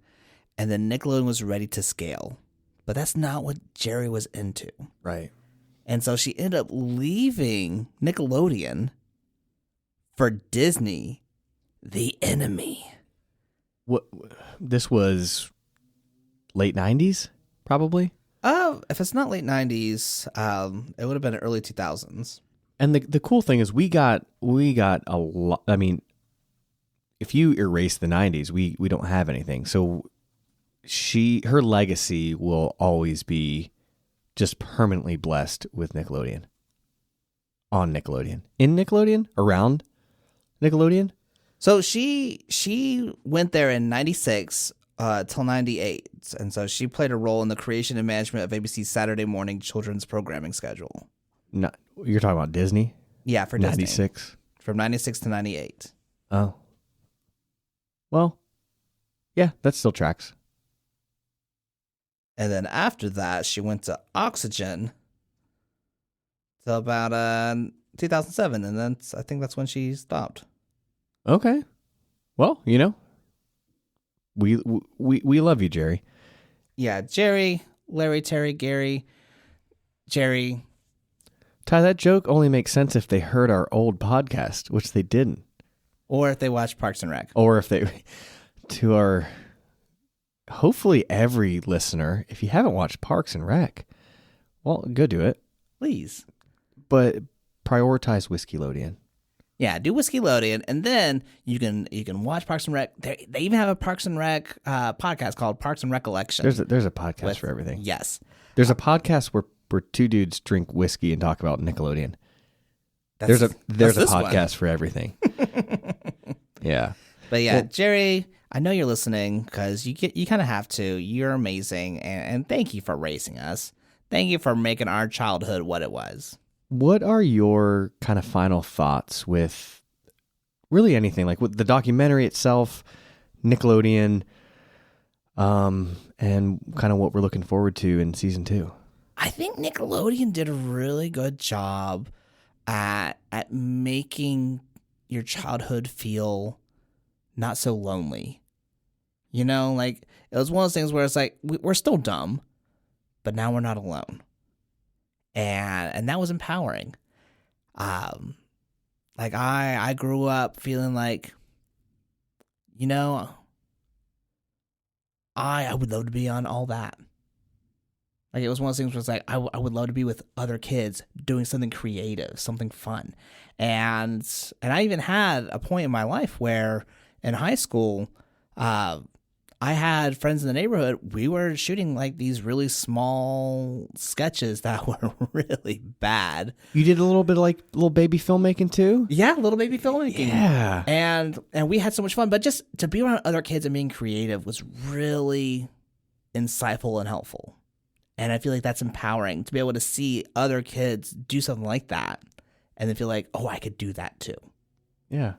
and then Nickelodeon was ready to scale." But that's not what Jerry was into. Right. And so she ended up leaving Nickelodeon for Disney, the enemy. What? This was late 90s, probably. If it's not late 90s, it would have been early 2000s. And the cool thing is we got a lot. I mean, if you erase the 90s, we don't have anything. So her legacy will always be just permanently blessed with Nickelodeon. On Nickelodeon. In Nickelodeon? Around Nickelodeon? So she went there in 96 till 98. And so she played a role in the creation and management of ABC's Saturday morning children's programming schedule. No, you're talking about Disney? Yeah, for Disney. 96. From 96 to 98. Oh. Well, yeah, that still tracks. And then after that, she went to Oxygen till about 2007. And then I think that's when she stopped. Okay. Well, you know, we love you, Jerry. Yeah, Jerry, Larry, Terry, Gary, Jerry. Ty, that joke only makes sense if they heard our old podcast, which they didn't. Or if they watched Parks and Rec. Or if they, to our, hopefully every listener, if you haven't watched Parks and Rec, well, go do it. Please. But prioritize Whiskeylodeon. Yeah, do Whiskeylodeon, and then you can watch Parks and Rec. They even have a Parks and Rec podcast called Parks and Recollection. There's a podcast for everything. Yes. There's a podcast where two dudes drink whiskey and talk about Nickelodeon. That's There's a this podcast for everything. Yeah. But yeah, Well, Jerry, I know you're listening because you kind of have to. You're amazing, and thank you for raising us. Thank you for making our childhood what it was. what are your kind of final thoughts with really anything, like with the documentary itself, Nickelodeon, and kind of what we're looking forward to in season 2? I think Nickelodeon did a really good job at making your childhood feel not so lonely. You know, like it was one of those things where it's like we're still dumb, but now we're not alone, and that was empowering. like I grew up feeling like, you know, I would love to be on all that. Like, it was one of those things where it's like, I would love to be with other kids doing something creative, something fun. And I even had a point in my life where in high school, I had friends in the neighborhood. We were shooting like these really small sketches that were really bad. You did a little bit of like little baby filmmaking too? Yeah, little baby filmmaking. Yeah. And we had so much fun. But just to be around other kids and being creative was really insightful and helpful. And I feel like that's empowering to be able to see other kids do something like that and then feel like, oh, I could do that too. Yeah.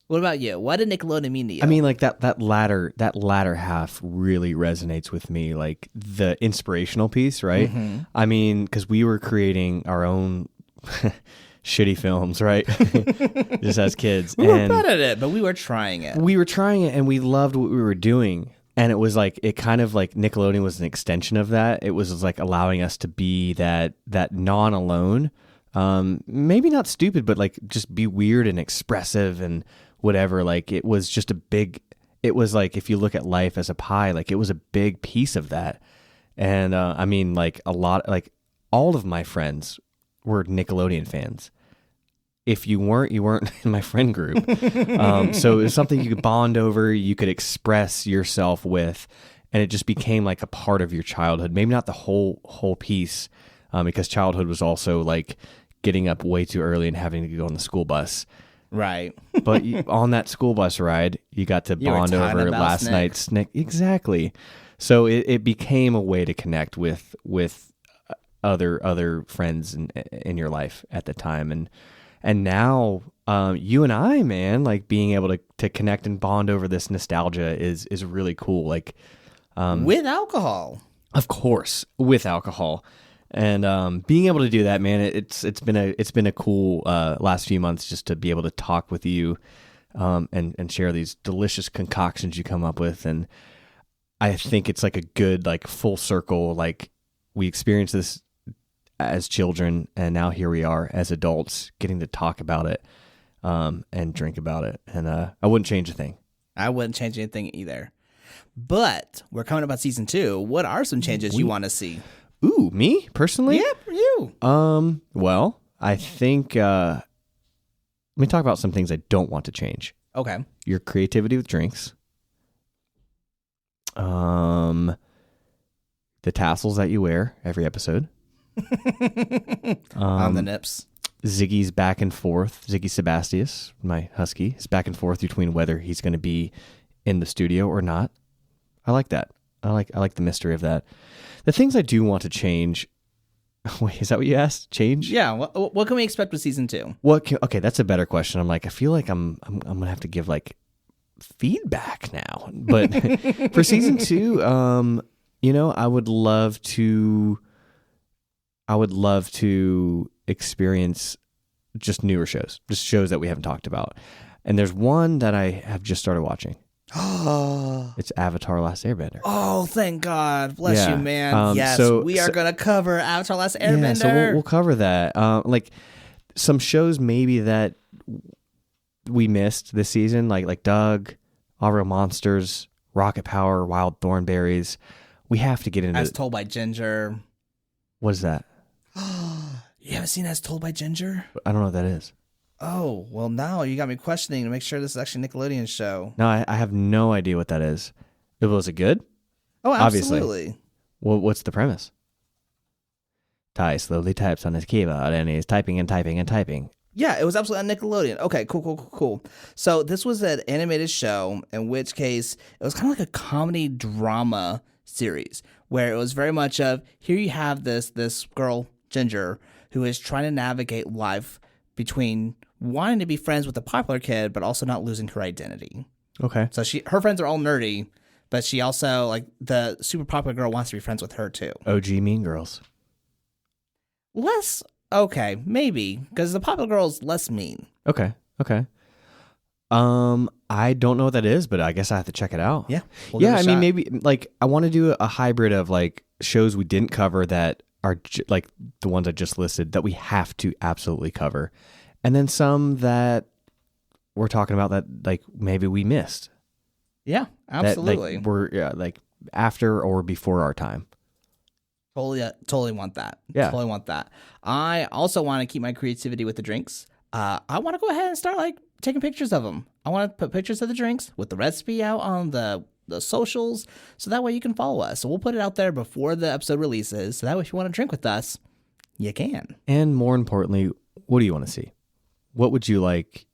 What about you? What did Nickelodeon mean to you? I mean, like that latter half really resonates with me, like the inspirational piece, right? Mm-hmm. I mean, because we were creating our own shitty films, right? Just as kids. We were bad at it, but we were trying it. We were trying it, and we loved what we were doing. And it was like, it kind of like Nickelodeon was an extension of that. It was like allowing us to be that non-alone, maybe not stupid, but like just be weird and expressive and whatever. Like it was just it was like, if you look at life as a pie, like it was a big piece of that. And I mean, like all of my friends were Nickelodeon fans. If you weren't, you weren't in my friend group. So it was something you could bond over, you could express yourself with, and it just became like a part of your childhood. Maybe not the whole piece, because childhood was also like getting up way too early and having to go on the school bus. Right. But on that school bus ride, you got to bond over last night's Nick. Exactly. So it became a way to connect with other friends in your life at the time. And now you and I, man, like being able to connect and bond over this nostalgia is really cool. Like with alcohol. Of course, with alcohol. And being able to do that, man, it's been a cool last few months just to be able to talk with you and share these delicious concoctions you come up with. And I think it's like a good like full circle. Like we experienced this as children, and now here we are as adults getting to talk about it and drink about it. And I wouldn't change a thing. I wouldn't change anything either. But we're coming up on season 2. What are some changes you want to see? Ooh, me personally? Yeah, for you. Well, I think let me talk about some things I don't want to change. Okay. Your creativity with drinks. The tassels that you wear every episode. On the nips. Ziggy's back and forth. Ziggy Sebastius, my husky, is back and forth between whether he's going to be in the studio or not. I like that. I like the mystery of that. The things I do want to change. Wait, is that what you asked? Change? Yeah. What can we expect with season 2? Okay, that's a better question. I'm like, I feel like I'm gonna have to give like feedback now. But for season 2, I would love to experience just newer shows, just shows that we haven't talked about. And there's one that I have just started watching. It's Avatar: Last Airbender. Oh, thank God. Bless you, man. Yes, we are going to cover Avatar: Last Airbender. Yeah, so we'll cover that. Like some shows maybe that we missed this season, like Doug, All Real Monsters, Rocket Power, Wild Thornberries. We have to get into As Told by Ginger. What is that? You haven't seen As Told by Ginger? I don't know what that is. Oh, well, now you got me questioning to make sure this is actually a Nickelodeon show. No, I have no idea what that is. Was it good? Oh, Obviously. absolutely. What's the premise? Ty slowly types on his keyboard, and he's typing and typing and typing. Yeah, it was absolutely on Nickelodeon. Okay, cool. So this was an animated show, in which case it was kind of like a comedy drama series, where it was very much of, here you have this girl, Ginger, who is trying to navigate life between wanting to be friends with a popular kid, but also not losing her identity. Okay. So her friends are all nerdy, but she also, like, the super popular girl wants to be friends with her too. OG Mean Girls. Okay, maybe, because the popular girl is less mean. Okay. I don't know what that is, but I guess I have to check it out. Yeah. I mean, maybe, like, I want to do a hybrid of, like, shows we didn't cover that are, like, the ones I just listed that we have to absolutely cover. And then some that we're talking about that like maybe we missed. Yeah, That, absolutely. like, we're like after or before our time. Totally want that. Yeah. Totally want that. I also want to keep my creativity with the drinks. I want to go ahead and start like taking pictures of them. I want to put pictures of the drinks with the recipe out on the socials, so that way you can follow us. So we'll put it out there before the episode releases, so that way if you want to drink with us, you can. And more importantly, what do you want to see? What would you like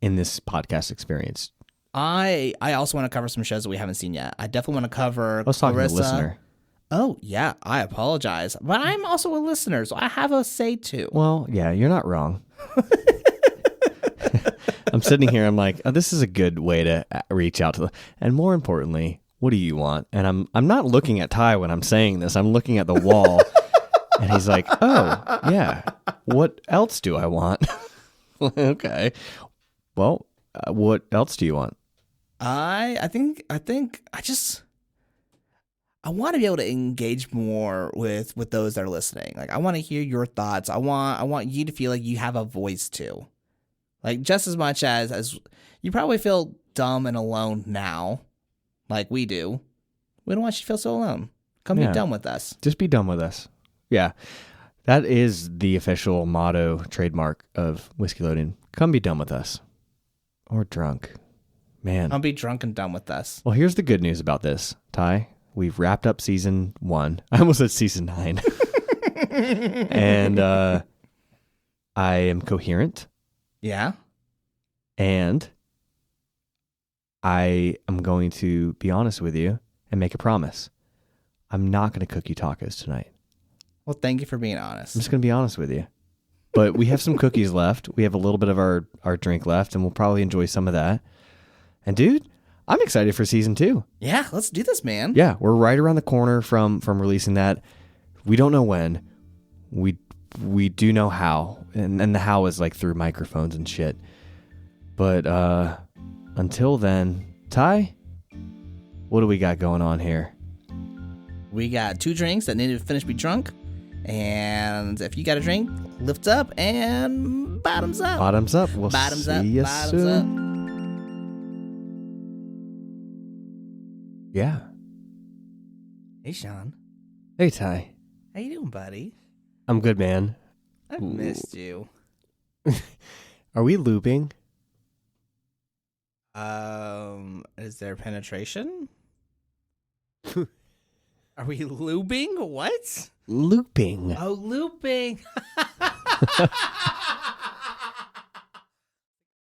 in this podcast experience? I also want to cover some shows that we haven't seen yet. I definitely want to cover I was talking to the listener. Oh, yeah, I apologize. But I'm also a listener, so I have a say too. Well, yeah, you're not wrong. I'm sitting here, I'm like, oh, this is a good way to reach out to them. And more importantly, what do you want? And I'm not looking at Ty when I'm saying this. I'm looking at the wall. And he's like, oh, yeah, what else do I want? Okay. Well, what else do you want? I think I want to be able to engage more with those that are listening. Like I want to hear your thoughts. I want you to feel like you have a voice too. Like just as much as you probably feel dumb and alone now, like we do. We don't want you to feel so alone. Come be dumb with us. Just be dumb with us. Yeah. That is the official motto, trademark of Whiskeylodeon. Come be dumb with us. Or drunk. Man. Come be drunk and dumb with us. Well, here's the good news about this, Ty. We've wrapped up season 1. I almost said season 9. And I am coherent. Yeah. And I am going to be honest with you and make a promise. I'm not going to cook you tacos tonight. Well, thank you for being honest. I'm just going to be honest with you. But we have some cookies left. We have a little bit of our drink left, and we'll probably enjoy some of that. And dude, I'm excited for season 2. Yeah, let's do this, man. Yeah, we're right around the corner from releasing that. We don't know when. We do know how. And the how is like through microphones and shit. But until then, Ty, what do we got going on here? We got 2 drinks that need to finish be drunk. And if you got a drink, lift up and bottoms up. Bottoms up. We'll Bottoms see up. you Bottoms soon. up. Yeah. Hey, Sean. Hey, Ty. How you doing, buddy? I'm good, man. I've missed you. Are we looping? Is there penetration? Are we looping? What? Looping. Oh, looping.